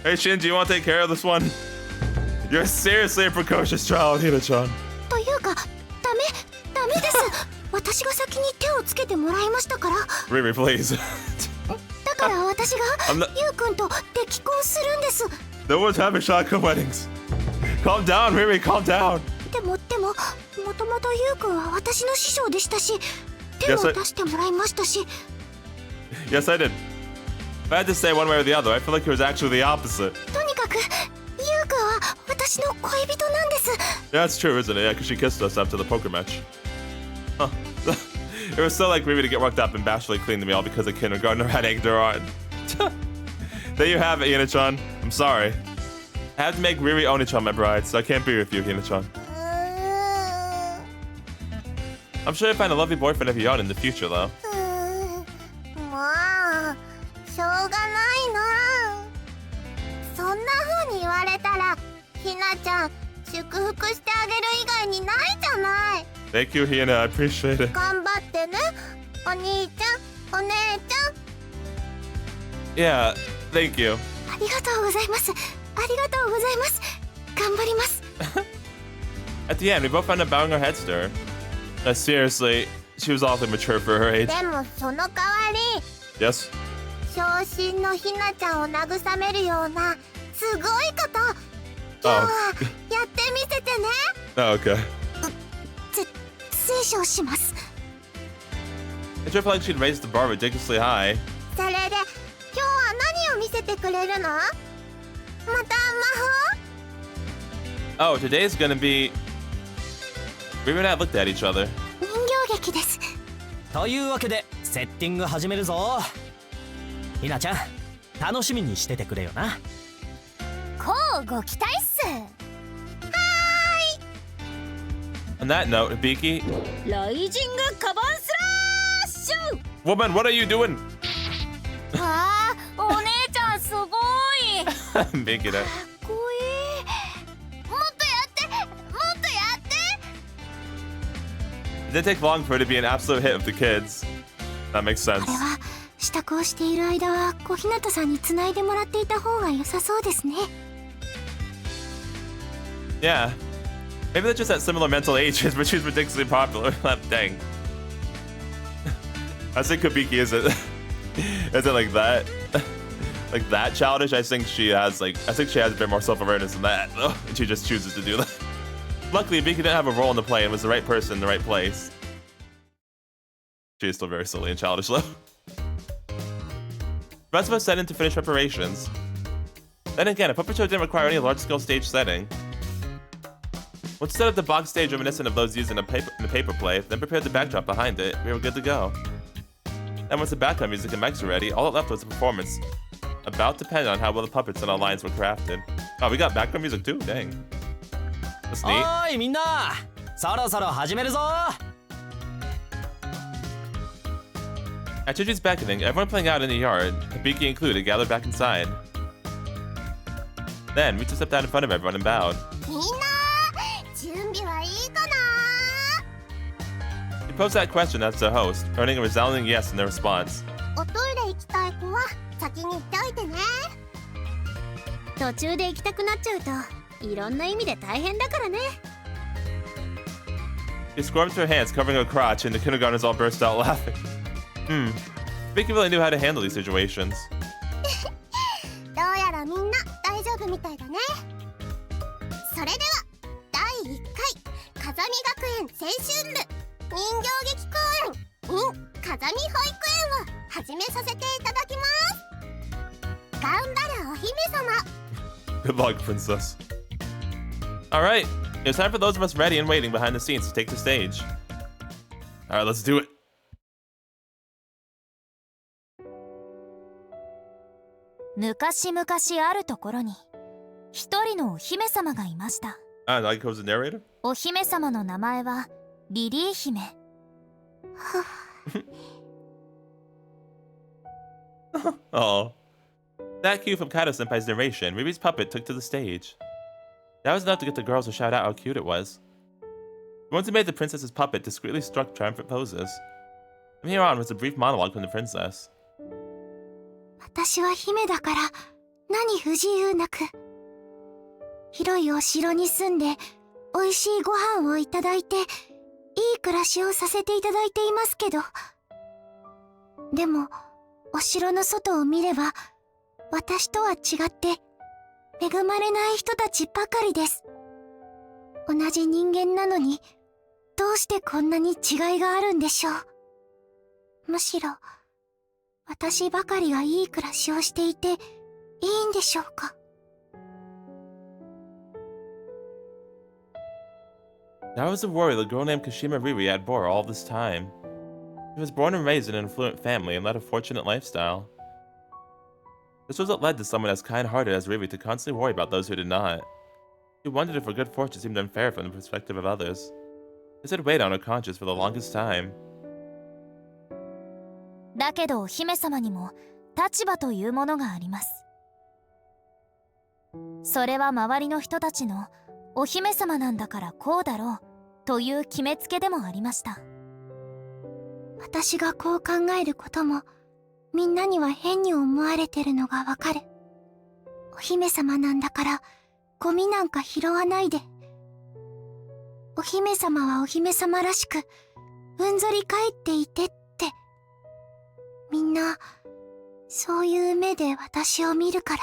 Hey, Shinji, you want to take care of this one? You're seriously a precocious child, Hina-chan. というか、ダメです。私が先に手をつけてもらいましたから。 Riri, please. だから私が I'm not- ゆうくんと出来婚するんです。 No one's having shotgun weddings. Calm down, Riri, calm down. でも、もともとゆうくんは私の師匠でしたし、手を Yes, I- 出してもらいましたし。 Yes, I did. If I had to say one way or the other, I feel like it was actually the opposite. とにかく、ゆうくんは私私の恋人なんです。 Yeah, that's true, isn't it? Yeah, because she kissed us after the poker match. Huh. It was so like Riri to get worked up and bashfully clean the meal because a kindergartner had egged her on. There you have it, Hina-chan. I'm sorry. I have to make Riri Oni-chan my bride, so I can't be with you, Hina-chan. I'm sure you'll find a lovely boyfriend of your own in the future, though. もうしょうがないな。そんな風に言われたらひなちゃん祝福してあげる以外にないじゃない。 Thank you, Hina. I appreciate it. 頑張ってね、お兄ちゃん、お姉ちゃん。 Yeah, thank you. ありがとうございます。ありがとうございます。頑張ります。 At the end, we both found out bowing our heads to her. Seriously, she was awfully mature for her age. でもその代わり Yes? 昇進のひなちゃんを慰めるようなすごいこと今日はやってみせてね。 Oh, okay. 聖書をします。 It felt like she'd raised the bar ridiculously high. それで今日は何を見せてくれるの？また魔法？ Oh, today's gonna be... Riri and I looked at each other. 人形劇です。というわけでセッティング始めるぞ。ひなちゃん楽しみにしててくれよな。こうご期待っす。 On that note, Hibiki... ライジングカバンスラッシュ。 Woman, what are you doing? ああ、お姉ちゃんすごい。かっ Making it. こいい。もっとやって、もっとやって。 It didn't take long for her to be an absolute hit with the kids. That makes sense. これは支度をしている間は小日向さんに繋いでもらっていた方が良さそうですね。 Yeah. Maybe they're just at similar mental ages, but she's ridiculously popular. Dang. I think Hibiki isn't like that. Like that childish. I think she has a bit more self-awareness than that, though. And she just chooses to do that. Luckily, Hibiki didn't have a role in the play and was the right person in the right place. She is still very silly and childish, though. The rest of us set in to finish preparations. Then again, a puppet show didn't require any large-scale stage setting. Once set up the box stage reminiscent of those used in the paper play, then prepared the backdrop behind it, we were good to go. And once the background music and mics were ready, all that left was the performance. About depended on how well the puppets and our lines were crafted. Oh, we got background music too? Dang. That's neat. おーいみんな、そろそろ始めるぞ。 At Chichi's beckoning, everyone playing out in the yard, Hibiki included, gathered back inside. Then, Mitsu stepped out in front of everyone and bowed. みんな準備はいいかな。 He posed that question as the host, earning a resounding yes in their response. おトイレ行きたい子は先に行っておいてね。途中で行きたくなっちゃうといろんな意味で大変だからね。 She squirmed her hands, covering her crotch, and the kindergartners all burst out laughing. Hibiki really knew how to handle these situations. どうやらみんな大丈夫みたいだね。それでは第1回風見学園青春部人形劇公演 in 風見保育園を始めさせていただきます。頑張るお姫様。 Good luck, princess. Alright, it's time for those of us ready and waiting behind the scenes to take the stage. Alright, let's do it. 昔々あるところに一人のお姫様がいました。 Ah, now he goes the narrator? お姫様の名前はリリー姫。Oh. That cue from Kato-senpai's narration, Riri's puppet took to the stage. That was enough to get the girls to shout out how cute it was. Once he made the princess's puppet discreetly struck triumphant poses. From here on was a brief monologue from the princess. 私は姫だから何不自由なく。広いお城に住んで美味しいご飯をいただいていい暮らしをさせていただいていますけど。でもお城の外を見れば私とは違って恵まれない人たちばかりです。同じ人間なのにどうしてこんなに違いがあるんでしょう。むしろ私ばかりがいい暮らしをしていていいんでしょうか。That was the worry the girl named Kashima Riri had bore all this time. She was born and raised in an affluent family and led a fortunate lifestyle. This was what led to someone as kind-hearted as Riri to constantly worry about those who did not. She wondered if her good fortune seemed unfair from the perspective of others. This had weighed on her conscience for the longest time. だけどお姫様にも立場というものがあります。それは周りの人たちのお姫様なんだからこうだろうという決めつけでもありました。私がこう考えることもみんなには変に思われてるのがわかる。お姫様なんだからゴミなんか拾わないで。お姫様はお姫様らしくうんぞり返っていてって。みんなそういう目で私を見るから。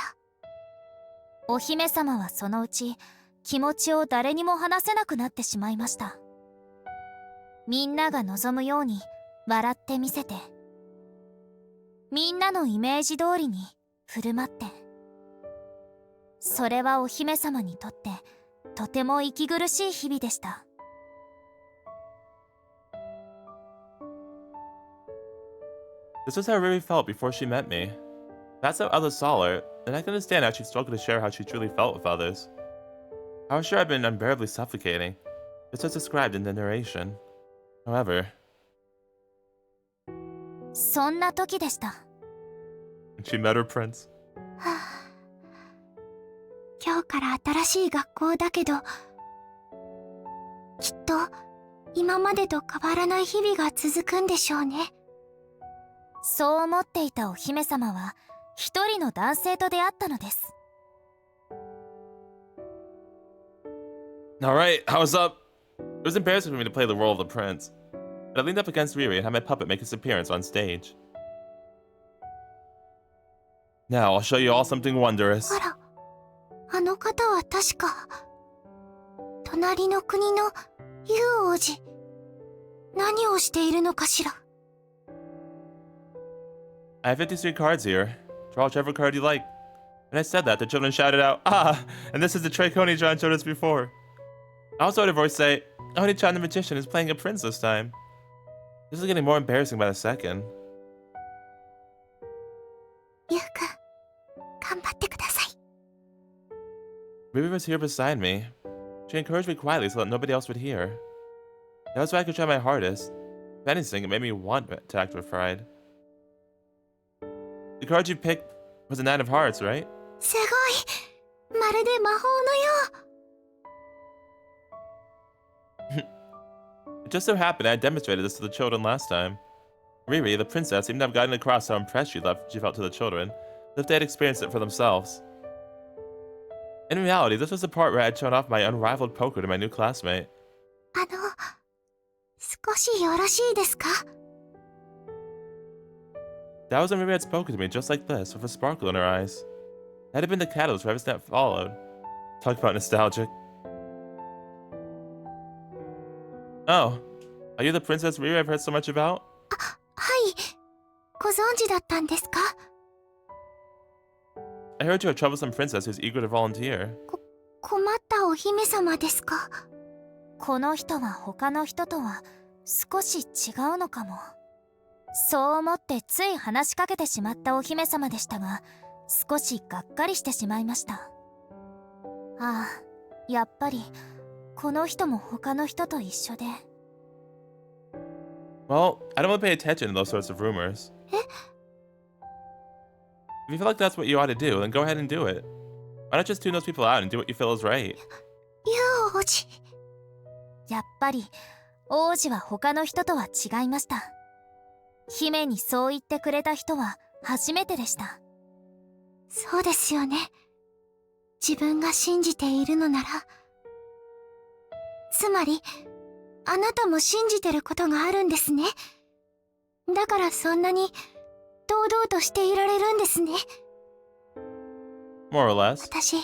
お姫様はそのうち気持ちを誰にも話せなくなってしまいました。みんなが望むように笑ってみせて、みんなのイメージ通りに振る舞って、それはお姫様にとってとても息苦しい日々でした。This was how Riri felt before she met me. That's how others saw her, and I can understand how she struggled to share how she truly felt with others. I was sure I'd been unbearably suffocating, just as described in the narration. However, そんな時でした。she met her prince. はあ、今日から新しい学校だけど、きっと今までと変わらない日々が続くんでしょうね。そう思っていたお姫様は一人の男性と出会ったのです。Alright, how's up? It was embarrassing for me to play the role of the prince, but I leaned up against Riri and had my puppet make its appearance on stage. Now, I'll show you all something wondrous. あら、あの方は確か隣の国のユウ王子。何をしているのかしら。I have 53 cards here. Draw whichever card you like. When I said that, the children shouted out, "Ah! And this is the trick Oni-chan showed us before." I also heard a voice say, "Oni-chan the magician is playing a prince this time." This is getting more embarrassing by the second. ユウくん、頑張ってください。Riri was here beside me. She encouraged me quietly so that nobody else would hear. That was why I could try my hardest. If anything, it made me want to act with pride. The card you picked was a Nine of Hearts, right? すごい、まるで魔法のよう。It just so happened I demonstrated this to the children last time. Riri, the princess, seemed to have gotten across how impressed she felt to the children, as if they had experienced it for themselves. In reality, this was the part where I had shown off my unrivaled poker to my new classmate. 少しよろしいですか？ That was when Riri had spoken to me just like this, with a sparkle in her eyes. That had been the catalyst for everything that followed. Talk about nostalgic. Oh, are you the princess Riri I've heard so much about? はい、ご存知だったんですか？ I heard you're a troublesome princess who's eager to volunteer. 困ったお姫様ですか？この人は他の人とは少し違うのかも。そう思ってつい話しかけてしまったお姫様でしたが、少しがっかりしてしまいました。ああ、やっぱりこの人も他の人と一緒で。Well, I don't want to pay attention to those sorts of rumors. If you feel like that's what you ought to do, then go ahead and do it. Why not just tune those people out and do what you feel is right? ユウ王子。やっぱり王子は他の人とは違いました。姫にそう言ってくれた人は初めてでした。そうですよね。自分が信じているのなら。つまり、あなたも信じてることがあるんですね。だからそんなに堂々としていられるんですね。More or less. 私、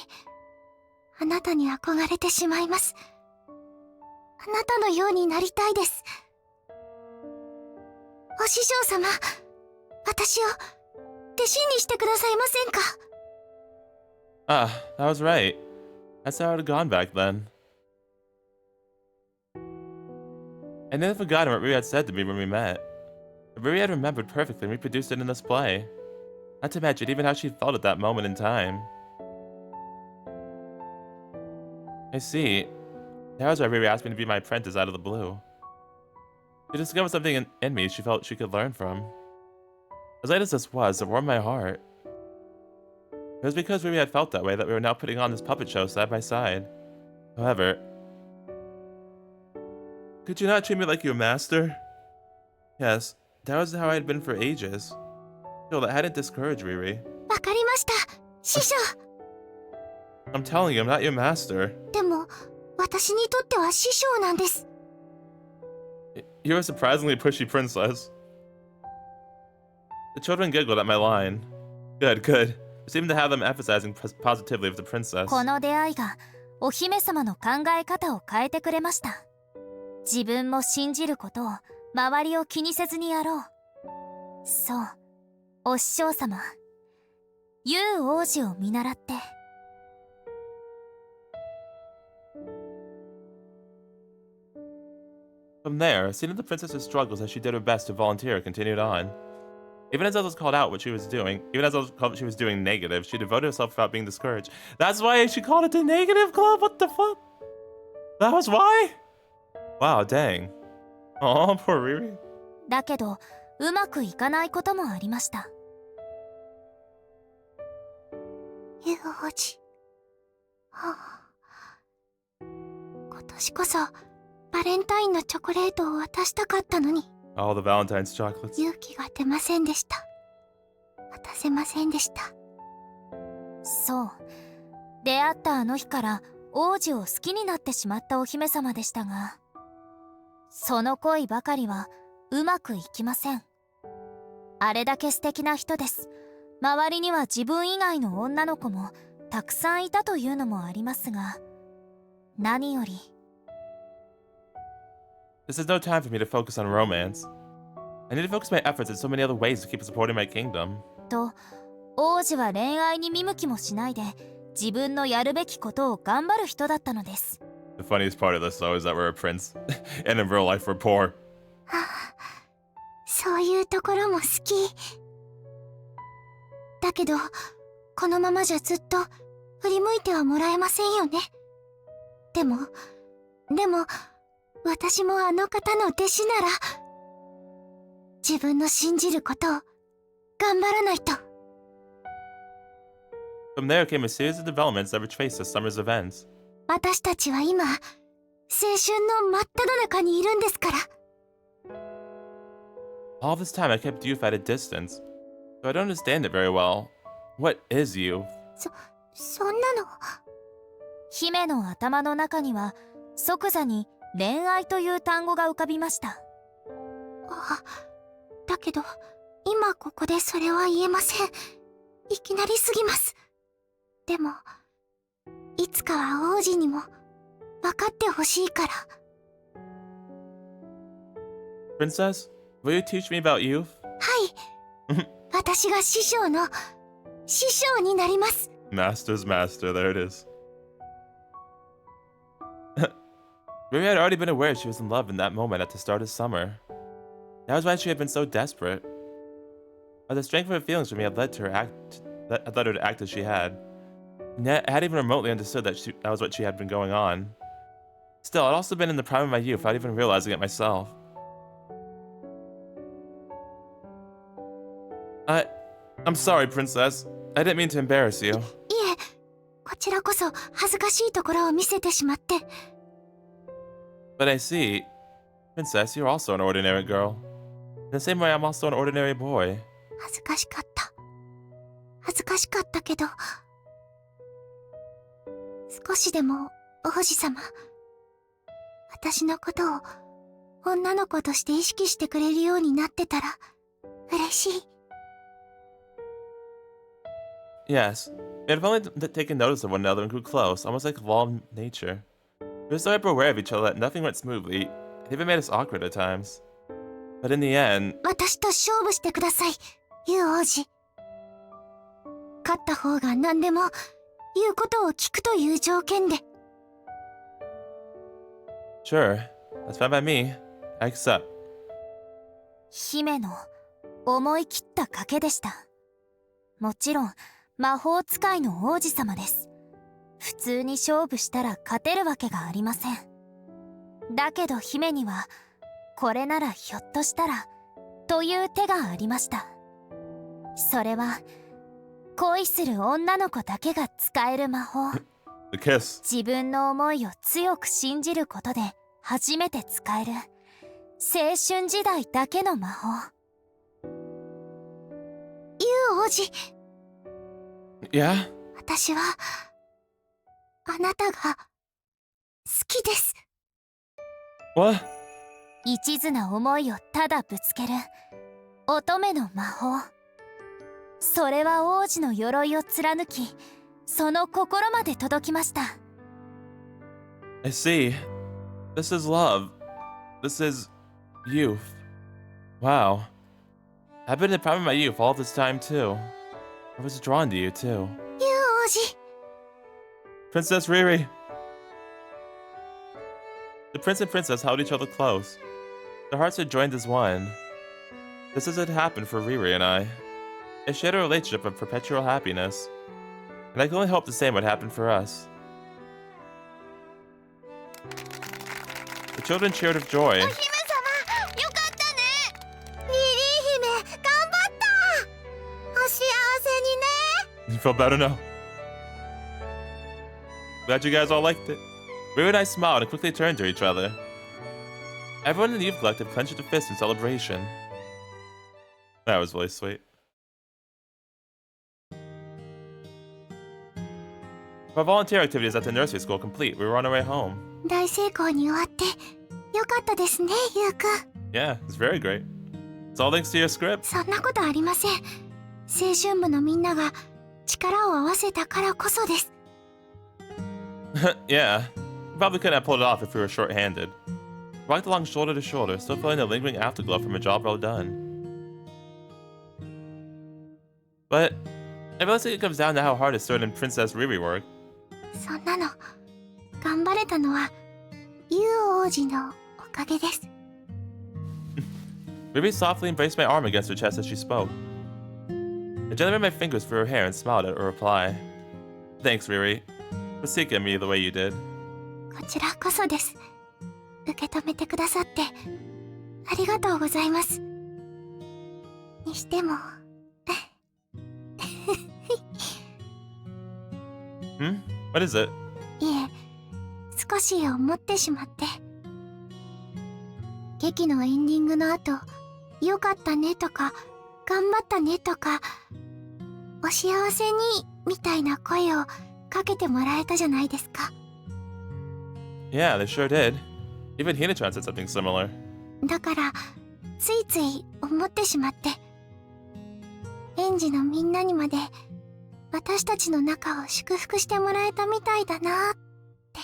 あなたに憧れてしまいます。あなたのようになりたいです。お師匠様、私を弟子にしてくださいませんか？ Ah, that was right. That's how it had gone back then. I never forgotten what Riri had said to me when we met. Riri had remembered perfectly and reproduced it in this play. Not to mention even how she felt at that moment in time. I see. That was why Riri asked me to be my apprentice out of the blue. She discovered something in me she felt she could learn from. As late as this was, it warmed my heart. It was because Riri had felt that way that we were now putting on this puppet show side by side. However, could you not treat me like your master? Yes, that was how I had been for ages. Still, that hadn't discouraged Riri. わかりました、師匠。 I'm telling you, I'm not your master. でも、私にとっては師匠なんです。 You're a surprisingly pushy princess. The children giggled at my line. Good, good. It seemed to have them emphasizing positively of the princess. この出会いがお姫様の考え方を変えてくれました。自分も信じることを周りを気にせずにやろう。そう、お師匠様、ユウ王子を見習って。From there, seeing the princess's struggles as she did her best to volunteer continued on. Even as I was called out what she was doing, even as I was called what she was doing negative, she devoted herself without being discouraged. That's why she called it the negative club? What the fuck? That was why? Wow, dang. Oh, poor Riri. だけど、うまくいかないこともありました。ユウ王子。はあ、今年こそバレンタインのチョコレートを渡したかったのに。 All the Valentine's chocolates. 勇気が出ませんでした。渡せませんでした。そう、出会ったあの日から王子を好きになってしまったお姫様でしたが、その恋ばかりはうまくいきません。あれだけ素敵な人です。周りには自分以外の女の子もたくさんいたというのもありますが、何より This is no time for me to focus on romance. I need to focus my efforts in so many other ways to keep supporting my kingdom. と、王子は恋愛に見向きもしないで自分のやるべきことを頑張る人だったのです。 The funniest part of this though is that we're a prince, and in real life we're poor. はあ、そういうところも好き。だけど、このままじゃずっと振り向いてはもらえませんよね。でも、私もあの方の弟子なら、自分の信じることを頑張らないと。 From there came a series of developments that retraced the summer's events. 私たちは今、青春の真っ只中にいるんですから。All this time I kept youth at a distance, so I don't understand it very well. What is youth? そんなの。姫の頭の中には即座に恋愛という単語が浮かびました。あ、だけど、今ここでそれは言えません。いきなりすぎます。でも、いつかは王子にも分かってほしいから。Princess, will you teach me about youth? はい。私が師匠の師匠になります。Master's master, there it is. Riri had already been aware she was in love in that moment at the start of summer. That was why she had been so desperate. But the strength of her feelings for me had led her to act as she had. I hadn't even remotely understood that was what she had been going on. Still, I'd also been in the prime of my youth without even realizing it myself. I'm sorry, Princess. I didn't mean to embarrass you. いえ、こちらこそ恥ずかしいところを見せてしまって。But I see. Princess, you're also an ordinary girl. In the same way, I'm also an ordinary boy. 恥ずかしかった。恥ずかしかったけど、少しでも王子様、私のことを女の子として意識してくれるようになってたら嬉しい。Yes, we had only taken notice of one another and grew close, almost like a law of nature. We were so hyper-aware of each other that nothing went smoothly. It even made us awkward at times. But in the end... 私と勝負してください、ユウ王子。勝った方が何でも言うことを聞くという条件で。Sure, that's fine by me. I accept. 姫の思い切った賭けでした。もちろん魔法使いの王子様です。普通に勝負したら勝てるわけがありません。だけど姫にはこれならひょっとしたらという手がありました。それは恋する女の子だけが使える魔法。The kiss. 自分の思いを強く信じることで初めて使える青春時代だけの魔法。ユウ王子、 Yeah? 私はあなたが好きです。 What? 一途な思いをただぶつける乙女の魔法。それは王子の鎧を貫き、その心まで届きました。 I see. This is love. This is youth. Wow. I've been in the prime of my youth all this time too. I was drawn to you too. ユウ王子、 Princess Riri. The prince and princess held each other close. Their hearts had joined as one. This as it happened for Riri and I. It shared a relationship of perpetual happiness. And I can only hope the same would happen for us. The children cheered with joy. お姫様、よかったね。リリー姫、頑張った。お幸せにね。 You feel better now? Glad you guys all liked it. Riri and I smiled and quickly turned to each other. Everyone in the youth collective clenched their fists in celebration. That was really sweet. Our volunteer activities at the nursery school complete, we were on our way home. 大成功に終わってよかったですね、ユウくん。 Yeah, it's very great. It's all thanks to your script. そんなことありません。青春部のみんなが力を合わせたからこそです。 Yeah, we probably couldn't have pulled it off if we were short-handed. We walked along shoulder to shoulder, still feeling the lingering afterglow from a job well done. But I really think it comes down to how hard Sword and Princess Riri work. そんなの頑張れたのはユウ王子のおかげです。 Riri softly embraced my arm against her chest as she spoke. I gently ran my fingers through her hair and smiled at her reply. Thanks, Riri, for seeking me the way you did. こちらこそです。受け止めてくださってありがとうございます。にしてもWhat is it? いえ、少し思ってしまって。劇のエンディングの後、よかったねとか、頑張ったねとか、お幸せにみたいな声をかけてもらえたじゃないですか。Yeah, they sure did. Even Hina-chan said something similar. だから、ついつい思ってしまって。園児のみんなにまで、私たちの仲を祝福してもらえたみたいだなって。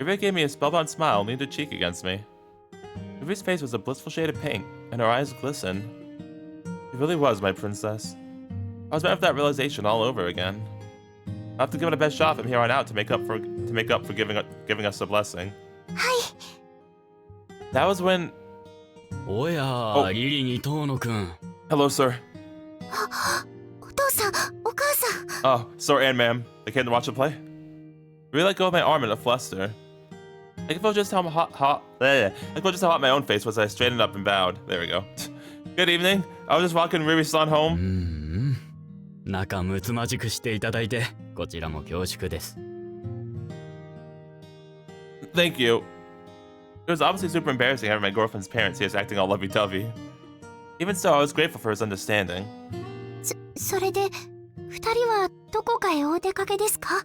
Riri gave me a spellbound smile and leaned her cheek against me. Riri's face was a blissful shade of pink, and her eyes glistened. She really was my princess. I was met with that realization all over again. I'll have to give it a best shot from here on out to make up for giving us a blessing. はい。 That was when. おや、おリリに遠野くん。 Hello, sir. お父さん、お母さん。 Oh, sorry, Ann, ma'am. I came to watch the play. Riri let go of my arm in a fluster. I could feel just how hot my own face was as I straightened up and bowed. There we go. Good evening. I was just walking Riri's son home. 仲睦まじくしていただいて、こちらも恐縮です。Thank you. It was obviously super embarrassing having my girlfriend's parents here acting all lovey-dovey. Even so, I was grateful for his understanding. それで、二人はどこかへお出かけですか？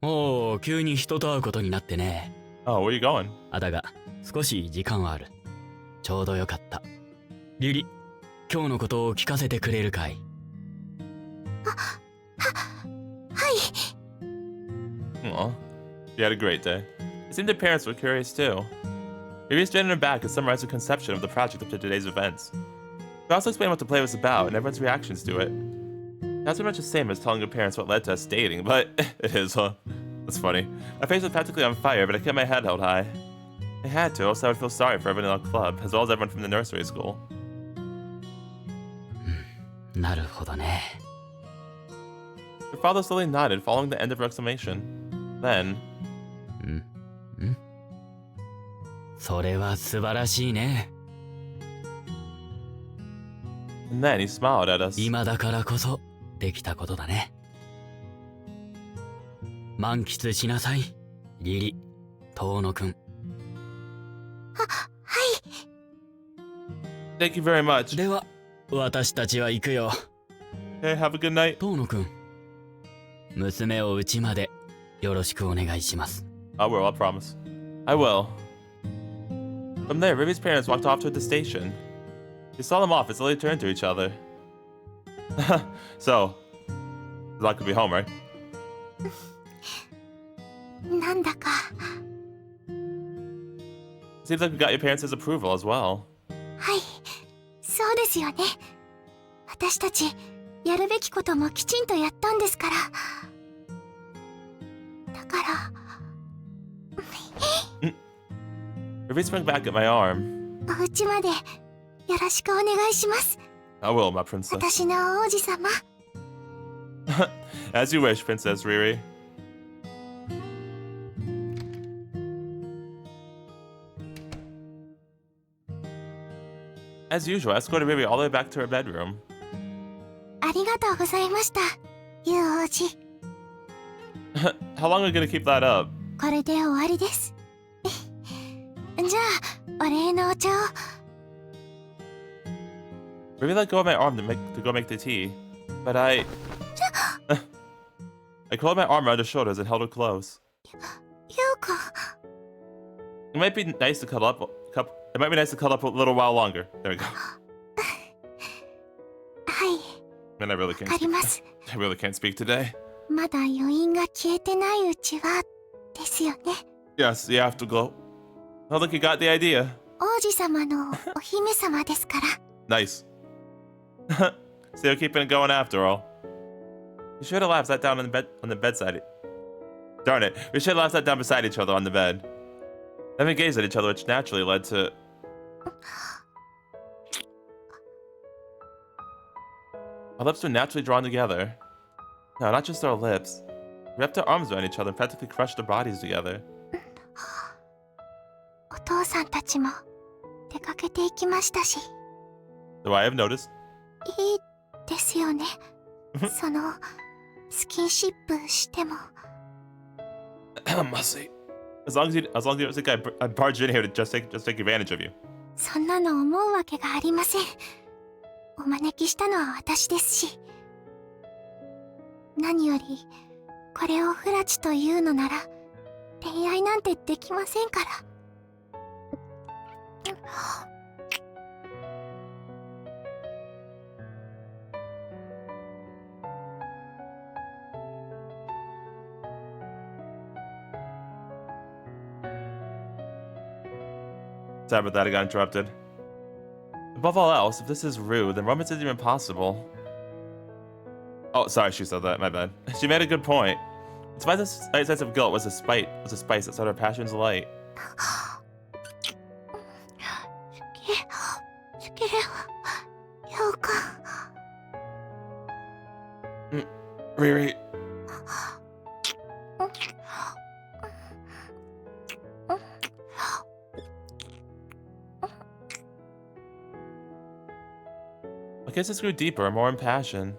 おお、急に人と会うことになってね。Oh, where are you going? だが、少し時間はある。ちょうどよかった。リリ、今日のことを聞かせてくれるかい？はい。Aw. She had a great day. It seemed her parents were curious too. Riri straightened her back and summarized her conception of the project up to today's events. She also explained what the play was about and everyone's reactions to it. That's pretty much the same as telling her parents what led to us dating, but it is, huh? That's funny. My face was practically on fire, but I kept my head held high. I had to, else I would feel sorry for everyone in the club, as well as everyone from the nursery school. なるほどね。 Her father slowly nodded, following the end of her exclamation. Then, それは素晴らしいね。 and then he smiled at us. 今だからこそできたことだね。満喫しなさい、リリ、遠野くん。Thank you very much. では、私たちは行くよ。 Okay, have a good night. 遠野くん、娘を家までよろしくお願いします。 I will, I promise. I will. From there, Riri's parents walked off to the station. They saw them off and slowly turned to each other. So, Zach could be home, right? なんだか Seems like we got your parents' approval as well. はい、そうですよね。私たちやるべきこともきちんとやったんですから。だから。Riri sprang back at my arm. お家までよろしくお願いします。 I will, my princess. 私の王子様。As you wish, Princess Riri. As usual, I escorted Riri all the way back to her bedroom. ありがとうございました、ユウ王子。How long are we gonna keep that up? これで終わりです。じゃあ、お礼のお茶を。Riri let go of my arm to go make the tea, but I curled my arm around her shoulders and held her close. ユウコ。It might be nice to cuddle up. It might be nice to cuddle up a little while longer. There we go. はい、 Man, I really わ can't. かります。 I really can't speak today. まだ余韻が消えてないうちはですよね。 Yes, the afterglow. Oh, look, you got the idea. 王子様のお姫様ですから。 Nice. So you're keeping it going after all. We should have sat down on the bedside. Darn it. We should have sat down beside each other on the bed. Then we gazed at each other, which naturally led to... Our lips were naturally drawn together. No, not just our lips. We wrapped our arms around each other and practically crushed our bodies together. お父さんたちも出かけていきましたし。 So I have noticed. いいですよね。そのスキンシップしても。Must see. As long as you don't think I barged in here to just take advantage of you. そんなの思うわけがありません。お招きしたのは私ですし。何よりこれをフラチというのなら恋愛なんてできませんから。Sorry about that, I got interrupted. Above all else, if this is rude, then romance isn't even possible. Oh, sorry, she said that, my bad. She made a good point. Despite this slight sense of guilt was a spice that set her passions alight. Riri. My kisses grew deeper and more impassioned.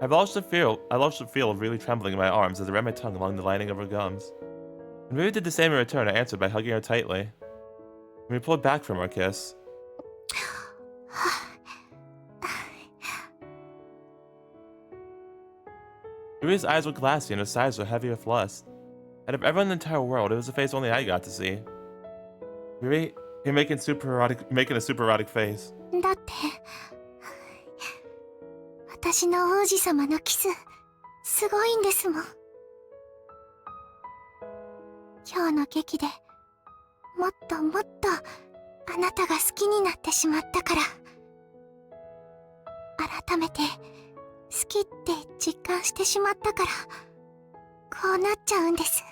I loved the feel of really trembling in my arms as I ran my tongue along the lining of her gums. When Riri did the same in return, I answered by hugging her tightly. When we pulled back from our kiss, Riri's eyes were glassy and her sides were heavy with lust. Out of everyone in the entire world, it was a face only I got to see. Riri, you're making a super erotic face. だって私の王子様のキスすごいんですもん。今日の劇でもっともっとあなたが好きになってしまったから、改めて好きって実感してしまったからこうなっちゃうんです。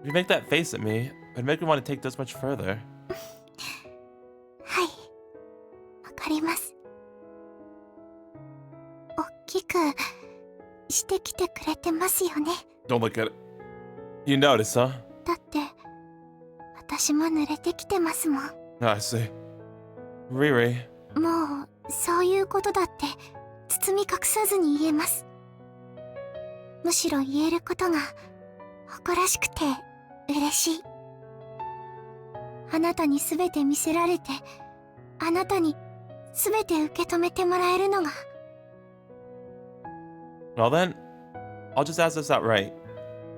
Riri You make that face at me, it'd make me want to take this much further. はい、わかります。おっきくしてきてくれてますよね。 Don't look at it. You notice, huh? だって私も濡れてきてますもん。 I see. Riri. もうそういうことだって包み隠さずに言えます。むしろ言えることが誇らしくて嬉しい。あなたに全て見せられて、あなたに全て受け止めてもらえるのが。 Well then, I'll just ask this outright.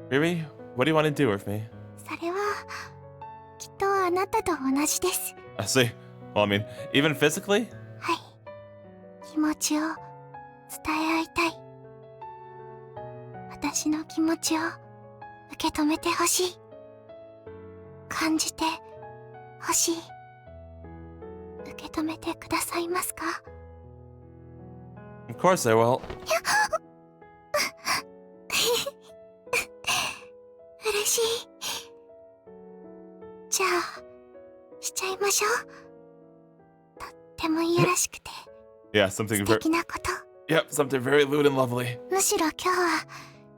Riri, what do you want to do with me? それはきっとあなたと同じです。 I see. Well, I mean, even physically? はい、気持ちを伝え合いたい。私の気持ちを受け止めてほしい。感じてほしい。受け止めてくださいますか？ Of course I will. 嬉しい。じゃあしちゃいましょう。とってもいやらしくて Yeah, 素 something very... 敵なこと。 Yep, something very lewd and lovely. むしろ今日は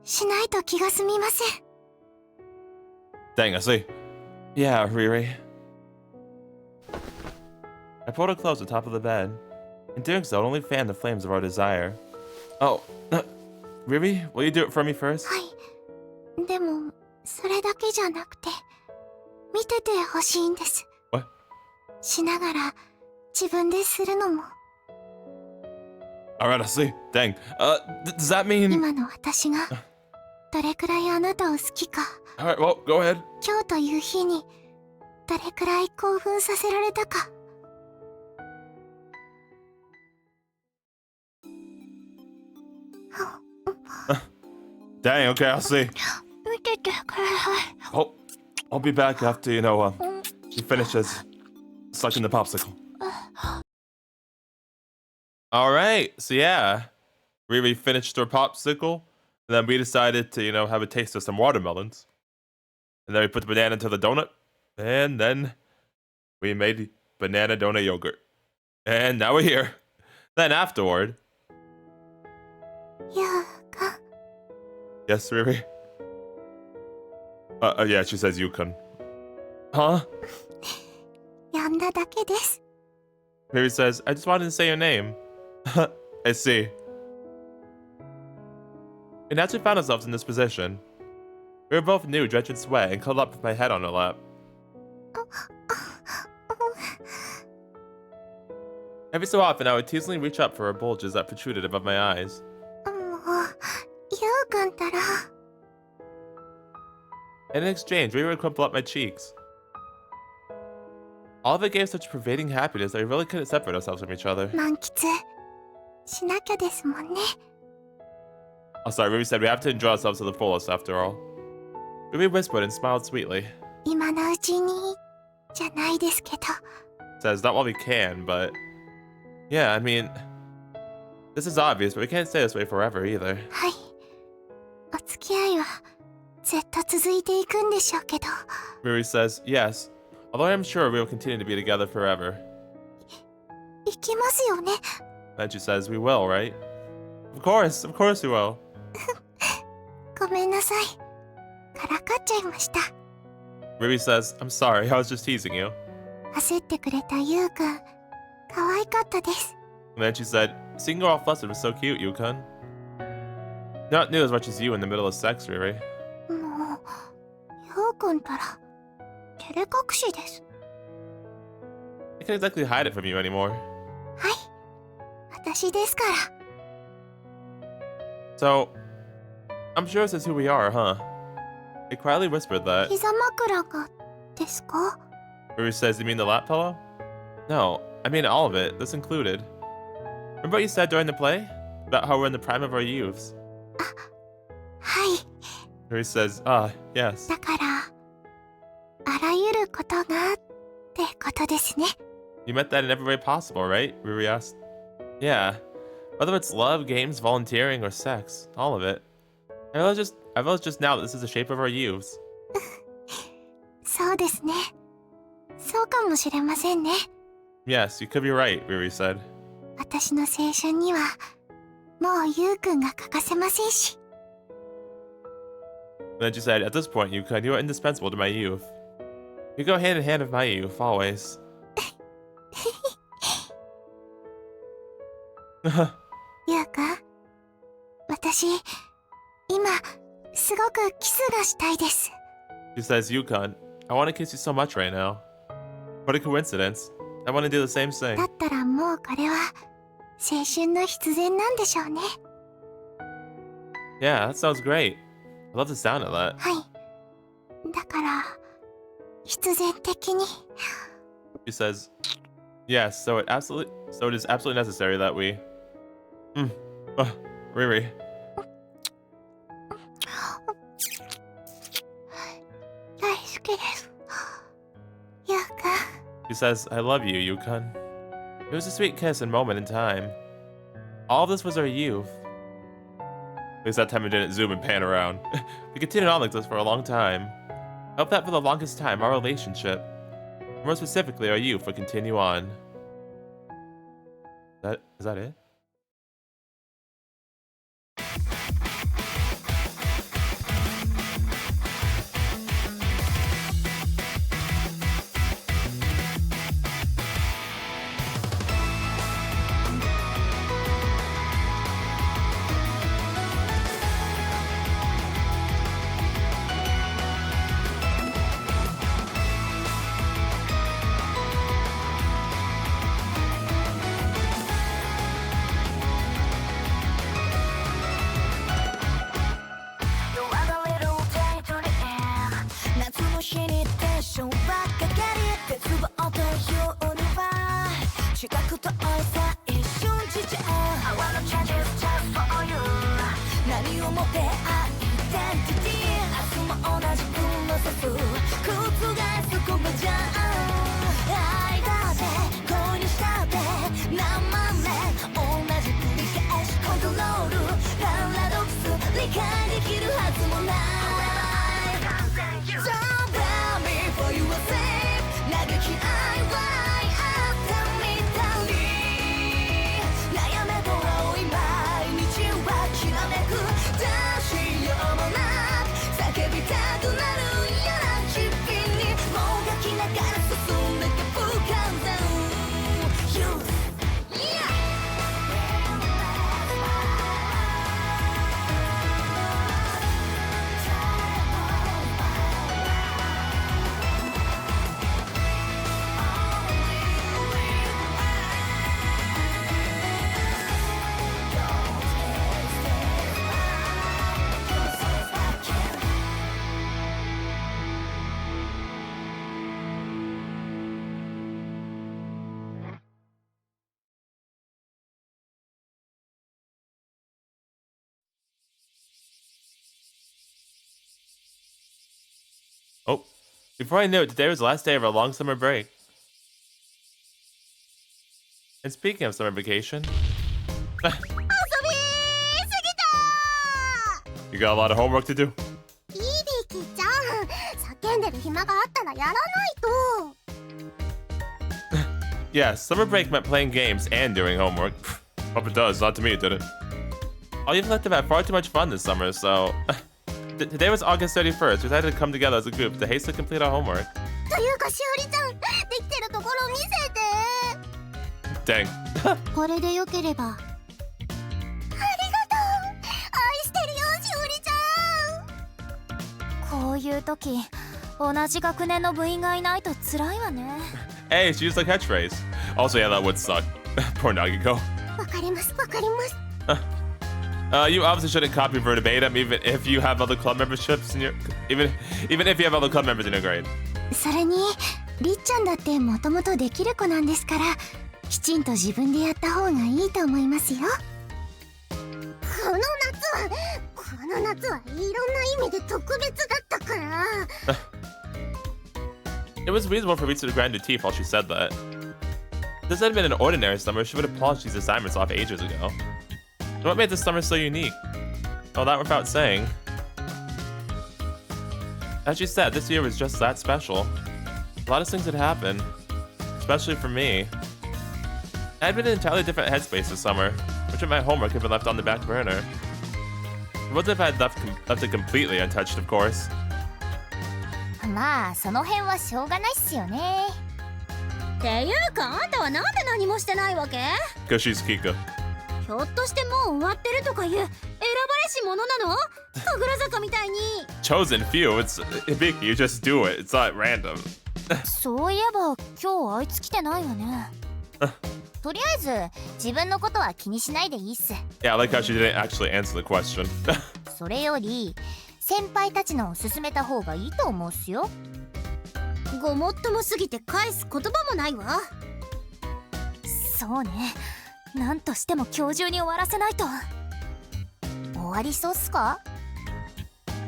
しないと気が済みません。 Dang, I see. Yeah, Riri. I pulled her close to the top of the bed. In doing so, it only fanned the flames of our desire. Oh, Riri, will you do it for me first? はい。でもそれだけじゃなくて見ててほしいんです。 What? しながら自分でするのも。 Alright, I see. Dang. Does that mean... 今の私がどれくらいあなたを好きか。 Alright, well, go ahead. 今日という日にどれくらい興奮させられたか。 Dang, okay, I'll see. 見ててください。 Oh, I'll be back after, she finishes sucking the popsicle. Alright, so yeah. Riri finished her popsicle, and then we decided to, have a taste of some watermelons. And then we put the banana into the donut, and then we made banana donut yogurt. And now we're here. Then afterward... ゆうか Yes, Riri? Yeah, she says Yukon. Huh? 呼んだだけです。 Riri says, I just wanted to say your name. I see. We naturally found ourselves in this position. We were both new, drenched in sweat, and cuddled up with my head on her lap. Every so often, I would teasingly reach up for her bulges that protruded above my eyes. もうゆうくんったら。 In exchange, Riri would crumple up my cheeks. All of it gave such pervading happiness that we really couldn't separate ourselves from each other. 満喫しなきゃですもんね。 Oh, sorry, Riri said we have to enjoy ourselves to the fullest after all. Riri whispered and smiled sweetly. 今のうちにじゃないですけど。 Says, not while we can, but... Yeah, I mean... This is obvious, but we can't stay this way forever either. はい。お付き合いはずっと続いていくんでしょうけど。 Riri says, yes. Although I'm sure we will continue to be together forever. いきますよね。 Then she says, we will, right? Of course we will. ごめんなさい。からかっちゃいました。 Riri says, I'm sorry, I was just teasing you. 焦ってくれたゆうくん、可愛かったです。 And then she said, seeing you all flustered was so cute, Yukon. Not new as much as you in the middle of sex, Riri. もう、ゆうくんったら照れ隠しです。 I can't exactly hide it from you anymore. はい。私ですから。 So, I'm sure this is who we are, huh? They quietly whispered that. 膝枕がですか？ Riri says, you mean the lap pillow? No, I mean all of it, this included. Remember what you said during the play? About how we're in the prime of our youths. はい。 Riri says, yes. だから、あらゆることがってことですね。 You meant that in every way possible, right? Riri asked. Yeah. Whether it's love, games, volunteering, or sex. All of it. I realized just now that this is the shape of our youths. そうですね。そうかもしれませんね。Yes, you could be right, Riri said. 私の青春にはもうユウくんが欠かせませんし。And then she said, at this point, Yukon, you are indispensable to my youth. You go hand in hand with my youth, always. ユウくん、私、今、すごくキスがしたいです。She says, Yukon, I want to kiss you so much right now. What a coincidence. I want to do the same thing. だったらもうこれは、青春の必然なんでしょうね。Yeah, that sounds great. I love the sound of that. はい。だから、必然的に。She says, yes, so it is absolutely necessary that we... Riri. 大好きです。ユウくん。She says, I love you, Yukon. It was a sweet kiss and moment in time. All of this was our youth. At least that time it didn't zoom and pan around. We continued on like this for a long time. I hope that for the longest time, our relationship, more specifically our youth, would continue on. Is that it? Oh, before I knew it, today was the last day of our long summer break. And speaking of summer vacation... You got a lot of homework to do? Yeah, summer break meant playing games and doing homework. Hope it does, not to me it didn't. All you collective had far too much fun this summer, so... Today was August 31st. We decided to come together as a group to hastily complete our homework. Dang. これでよければ。ありがとう。愛してるよ、しおりちゃん。こういう時、同じ学年の部員がいないと辛いわね。Hey, she used the catchphrase. Also, yeah, that would suck. Poor Nagiko. わかります、わかります。You obviously shouldn't copy verbatim, even if you have other club memberships in your... Even if you have other club members in your grade. それに、りっちゃんだってもともとできる子なんですから、きちんと自分でやった方がいいと思いますよ。この夏はいろんな意味で特別だったから。It was reasonable for Ritsu to grind her teeth while she said that. If this had been an ordinary summer, she would have polished these assignments off ages ago. And what made this summer so unique? Oh, that without saying. As you said, this year was just that special. A lot of things had happened, especially for me. I had been in an entirely different headspace this summer, which of my homework had been left on the back burner. What if I had left it completely untouched, of course? まあその辺はしょうがないっすよね。っていうかあんたはなんで何もしてないわけ？ Because she's Kika. ひょっとしてもう終わってるとかいう選ばれし者なの？神楽坂みたいに。Chosen few. It's Hibiki. You just do it. It's not random. そういえば今日あいつ来てないわね。とりあえず自分のことは気にしないでいいっす。Yeah, I like how she didn't actually answer the question. それより先輩たちのを勧めた方がいいと思うっすよ。ごもっともすぎて返す言葉もないわ。そうね、なんとしても今日中に終わらせないと。終わりそうっすか？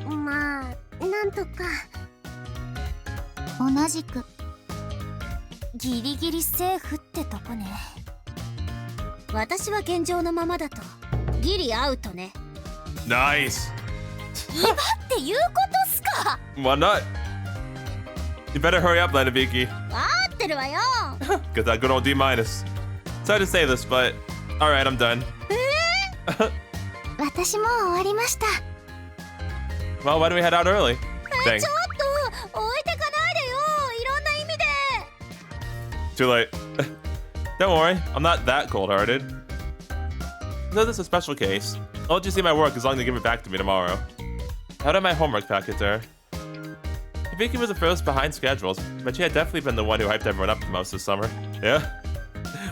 まあなんとか。同じくギリギリセーフってとこね。私は現状のままだとギリアウトね。Nice. 今っていうことっすか？ Why not? You better hurry up, then, Hibiki. わーってるわよ。Get that good old D minus. Sorry to say this, but alright, I'm done. 私も終わりました。 Well, why do we head out early? ち Dang. ょっと置いてかないでよ。いろんな意味で。 Too late. Don't worry, I'm not that cold-hearted. No, this is a special case. I'll let you see my work as long as you give it back to me tomorrow. How did my homework packet there? Hibiki was the first behind schedules, but she had definitely been the one who hyped everyone up the most this summer. Yeah?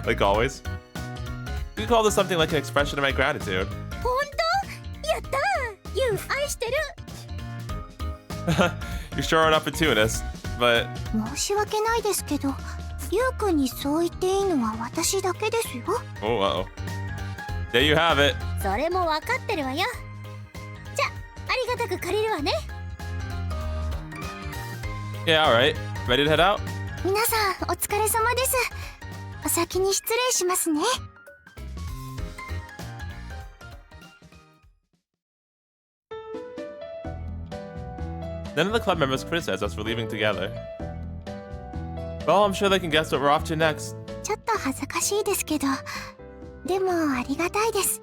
Like always. You could call this something like an expression of my gratitude. 本当？やったー。ユウ愛してる。You're sure an opportunist, but... 申し訳ないですけど、ユウくんにそう言っていいのは私だけですよ。 Oh, uh-oh. There you have it. それも分かってるわよ。じゃ、ありがたく借りるわね。Yeah, alright. Ready to head out? 皆さんお疲れ様です。お先に失礼しますね。None of the club members criticized us for leaving together. Well, I'm sure they can guess what we're off to next. ちょっと恥ずかしいですけど、でもありがたいです。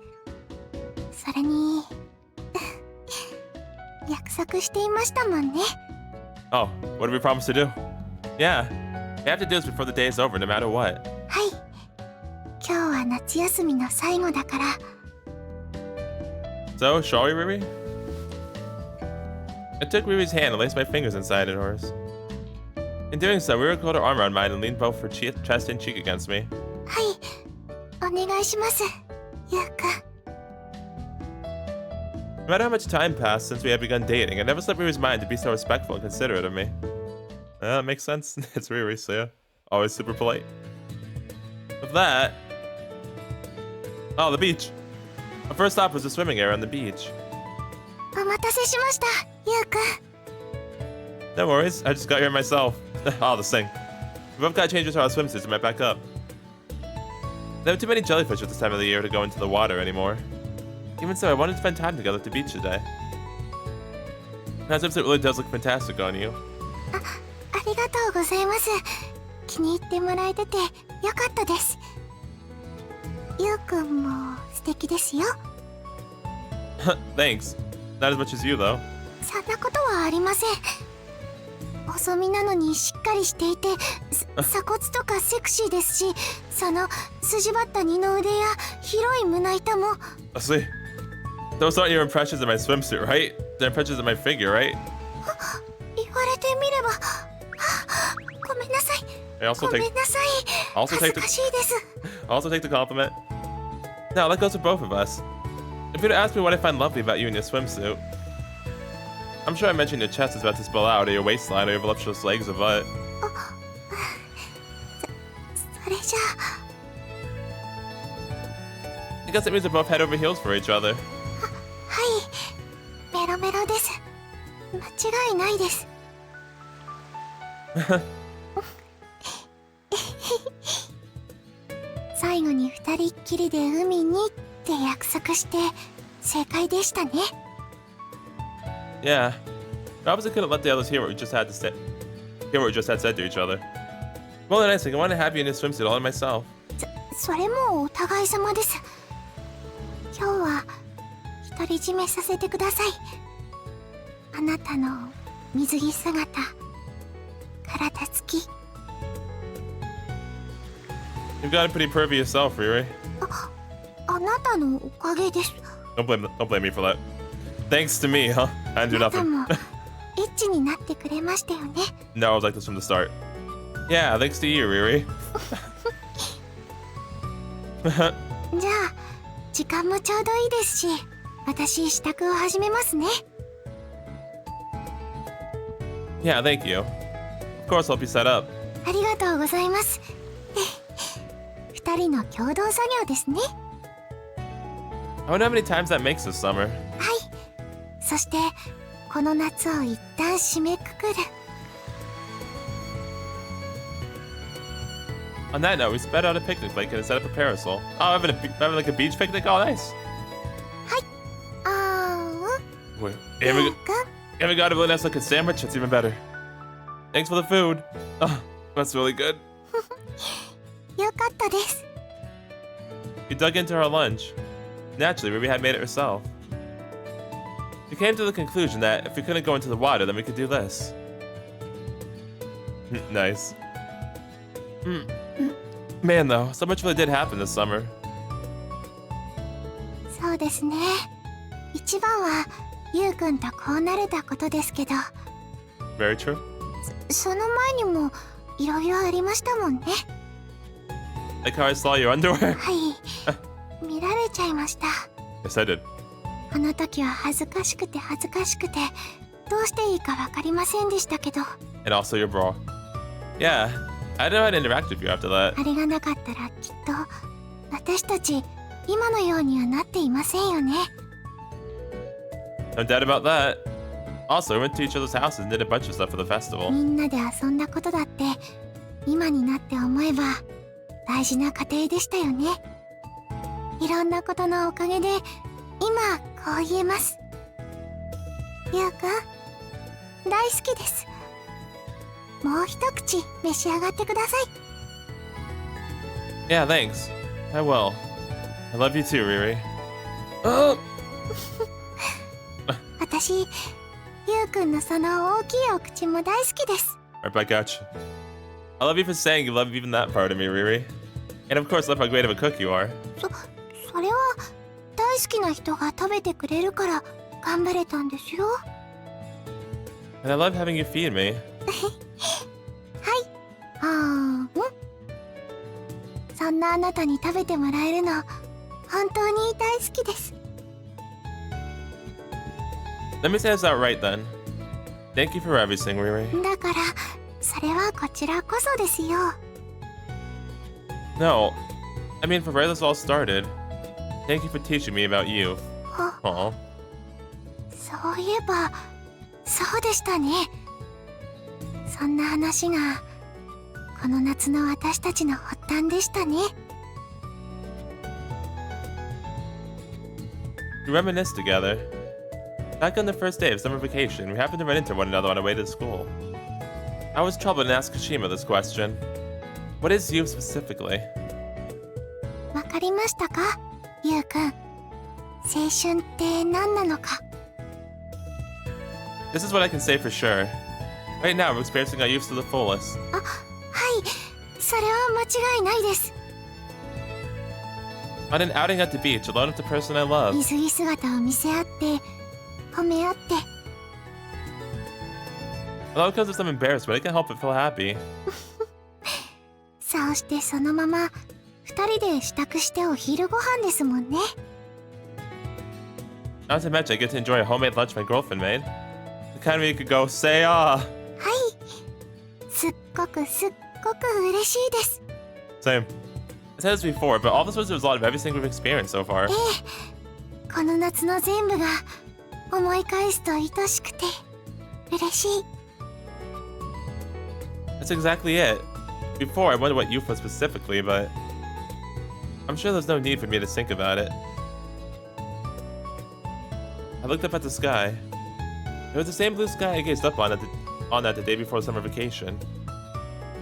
それに約束していましたもんね。Oh, what did we promise to do? Yeah, we have to do this before the day is over, no matter what. はい。今日は夏休みの最後だから。So, shall we, Riri? I took Riri's hand and placed my fingers inside hers. In doing so, Riri curled her arm around mine and leaned both her chest and cheek against me. はい。お願いします。ゆうくん。No matter how much time passed since we had begun dating, I never slipped Riri's mind to be so respectful and considerate of me. That makes sense. It's Riri, so yeah. Always super polite. With that... Oh, the beach. Our first stop was the swimming area on the beach. お待たせしました、ゆうくん。 No worries, I just got here myself. Oh, this thing. We both got changed into our swimsuits and met back up. There were too many jellyfish at this time of the year to go into the water anymore. Even so, I wanted to spend time together at the beach today. That swimsuit really does look fantastic on you. ありがとうございます。気に入ってもらえててよかったです。ゆうくんも素敵ですよ。Thanks. Not as much as you, though. そんなことはありません。細身なのにしっかりしていて、鎖骨とかセクシーですし、その筋張った二の腕や広い胸板も。I see. Those aren't your impressions of my swimsuit, right? They're impressions of my figure, right? 言われてみれば、ごめんなさい。 I also ごめ take んなさい。 also 恥 take ず the かしいです。 also take the compliment. No, that goes for both of us. If you'd asked me what I find lovely about you in your swimsuit, I'm sure I mentioned your chest is about to spill out, or your waistline, or your voluptuous legs or butt. それじゃあ。 I guess it means we're both head over heels for each other. はい、メロメロです。間違いないです。最後に二人っきりで海にって約束して正解でしたね。 Yeah. I obviously couldn't let the others hear what we just had said to each other. Well, nice. I want to have you in a swimsuit all by myself. それもお互い様です。今日は独り占めさせてください。あなたの水着姿、体つき。You've got it pretty pervy yourself, Riri. あなたのおかげです。Don't blame me for that. Thanks to me, huh? I didn't do あなた nothing. もエッチになってくれましたよね。No, I was like this from the start. Yeah, thanks to you, Riri. じゃあ時間もちょうどいいですし、私支度を始めますね。Yeah, thank you. Of course, I'll help you set up. ありがとうございます。二人の共同作業ですね。I wonder how many times that makes this summer. はい。そしてこの夏を一旦締めくくる。On that note, we sped out a picnic blanket and set up a parasol. Oh, having like a beach picnic? Oh, nice. あ Wait, ー、ゆうくん。 haven't got a really nice looking sandwich? That's even better. Thanks for the food. Oh, that's really good. よかったです。We dug into our lunch. Naturally, Ruby had made it herself. We came to the conclusion that if we couldn't go into the water, then we could do this. Nice. Man, though, so much really did happen this summer. そうですね。一番はゆうくんとこうなれたことですけど、 Very true. その前にもいろいろありましたもんね。 Like how I saw your underwear. はい。見られちゃいました。 Yes, I did. あの時は恥ずかしくてどうしていいかわかりませんでしたけど。 And also your bra. Yeah, I didn't know how to interact with you after that. あれがなかったらきっと私たち今のようにはなっていませんよね。 No doubt about that. Also, we went to each other's houses and did a bunch of stuff for the festival. みんなで遊んだことだって今になって思えば大事な過程でしたよね。いろんなことのおかげで今こう言えます。ゆうくん大好きです。もう一口召し上がってください。 Yeah, thanks. I will. I love you too, Riri. Oh! 私ゆうくんのその大きいお口も大好きです。 Right back at you. I love you for saying you love even that part of me, Riri. And of course, love how great of a cook you are. それは大好きな人が食べてくれるから頑張れたんですよ。 And I love having you feed me. そんなあなたに食べてもらえるの本当に大好きです。 Let me say this outright then. Thank you for everything, Riri. だからそれはこちらこそですよ。 No, I mean for where this all started. Thank you for teaching me about you. あ、 Aw. そういえばそうでしたね。そんな話がこの夏の私たちの発端でしたね。 We reminisced together. Back on the first day of summer vacation, we happened to run into one another on our way to school. I was troubled and asked Kashima this question. What is youth specifically? わかりましたか、ゆうくん。青春って何なのか。 This is what I can say for sure. Right now, we're experiencing our youth to the fullest. はい、それは間違いないです。 On an outing at the beach, alone with the person I love. 水着姿を見せ合って褒め合って。 Although it comes with some embarrassment, I can't help but feel happy. そうしてそのまま二人で支度してお昼ご飯ですもんね。 Not to mention, I get to enjoy a homemade lunch my girlfriend made. The kind where you could go, say ah. はい、すっごく嬉しいです。 Same. I said this before, but all this was a result of everything we've experienced so far. この夏の全部が思い返すと愛しくて嬉しい。 That's exactly it. Before, I wondered what youth was specifically, but I'm sure there's no need for me to think about it. I looked up at the sky. It was the same blue sky I gazed up on that the day before summer vacation.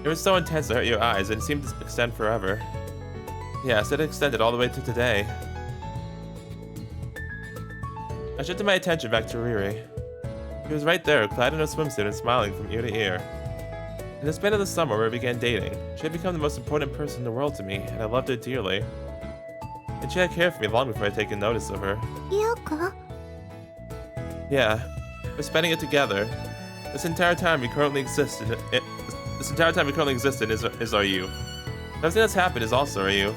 It was so intense it hurt your eyes, and it seemed to extend forever. Yes, it extended all the way to today. I shifted my attention back to Riri. She was right there, clad in a swimsuit and smiling from ear to ear. In the span of the summer where we began dating, she had become the most important person in the world to me, and I loved her dearly. And she had cared for me long before I had taken notice of her. Yoko? Yeah, we're spending it together. This entire time we currently exist in is our youth. Everything that's happened is also our youth.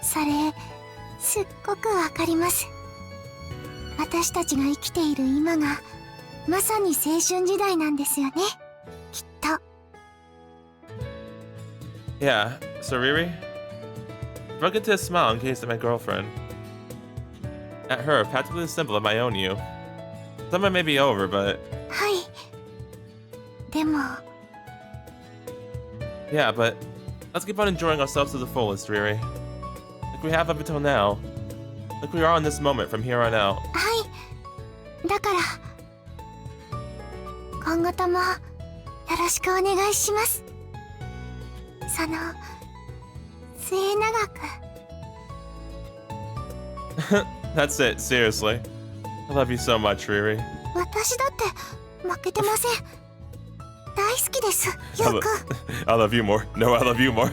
それ、すっごくわかります。私たちが生きている今が、まさに青春時代なんですよね。きっと。Yeah, so Riri? Broke into a smile and gazed at my girlfriend. At her, practically the symbol of my own you. Summer may be over, but... はい。でも... Yeah, but let's keep on enjoying ourselves to the fullest, Riri. Like we have up until now. Like we are in this moment from here on out. はい。だから、今後ともよろしくお願いします。その、末永く。That's it, seriously. I love you so much, Riri. 私だって負けてません。大好きです、ヨコ。I love you more. No, I love you more.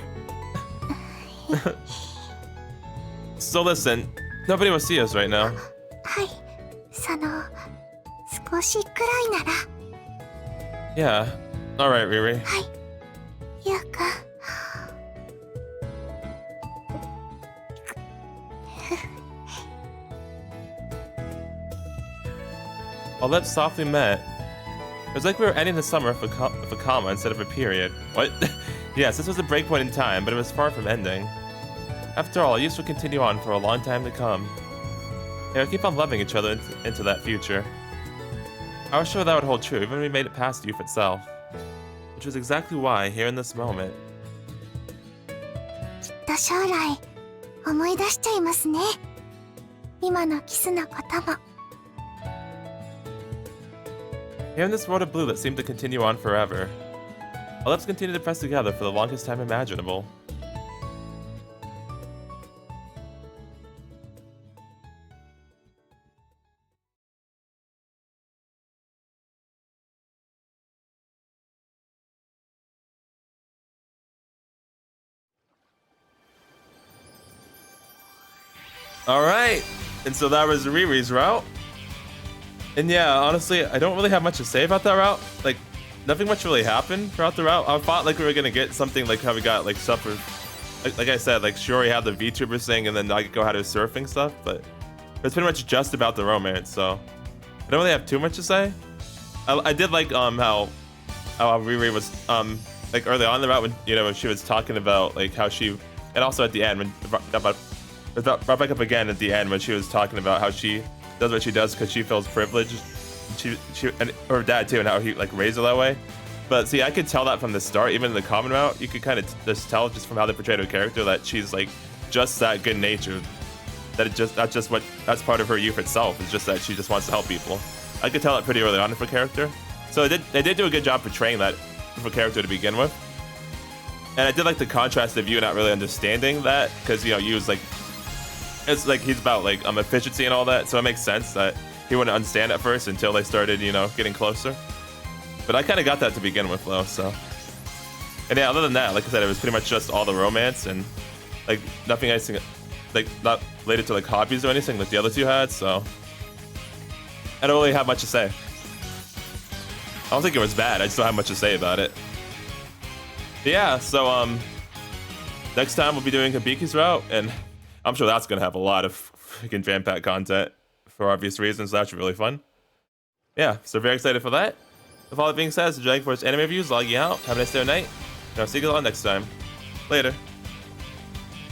So listen, nobody will see us right now. はい、その、少しくらいなら。Yeah. Alright, Riri. はい、ヨコ。Our lips softly met. It was like we were ending the summer with a comma instead of a period. What? Yes, this was a breakpoint in time, but it was far from ending. After all, our youth would continue on for a long time to come. And we'd keep on loving each other into that future. I was sure that would hold true even when we made it past youth itself. Which was exactly why, here in this moment... きっと将来、思い出しちゃいますね。今のキスのことも。Here in this world of blue that seemed to continue on forever, our lips continued to press together for the longest time imaginable. Alright, and so that was Riri's route. And yeah, honestly, I don't really have much to say about that route. Like, nothing much really happened throughout the route. I thought like we were gonna get something like how we got like stuff with, like I said, like she already had the VTuber thing, and then Nagiko had her surfing stuff, but it's pretty much just about the romance, so I don't really have too much to say. I did like how Riri was like early on in the route when, you know, when she was talking about like how she, and also at the end when it brought back up again at the end when she was talking about how she does what she does because she feels privileged. She and her dad too, and how he like raised her that way. But see, I could tell that from the start, even in the common route, you could kind of just tell just from how they portrayed her character that she's like just that good natured. That that's part of her youth itself. It's just that she just wants to help people. I could tell that pretty early on in her character. So they did do a good job portraying that of her character to begin with. And I did like the contrast of you not really understanding that, because you know you was like, it's like he's about like efficiency and all that, so it makes sense that he wouldn't understand at first until they started, you know, getting closer. But I kind of got that to begin with though, so. And yeah, other than that, like I said, it was pretty much just all the romance and like nothing else, like not related to like hobbies or anything like the other two had, so I don't really have much to say. I don't think it was bad, I just don't have much to say about it. But yeah, so next time we'll be doing Hibiki's route, and I'm sure that's gonna have a lot of freaking jam-packed content for obvious reasons. That's really fun. Yeah, so very excited for that. With all that being said, it's the DragonForce AnimeReviews logging out. Have a nice day or night, and I'll see you all next time. Later.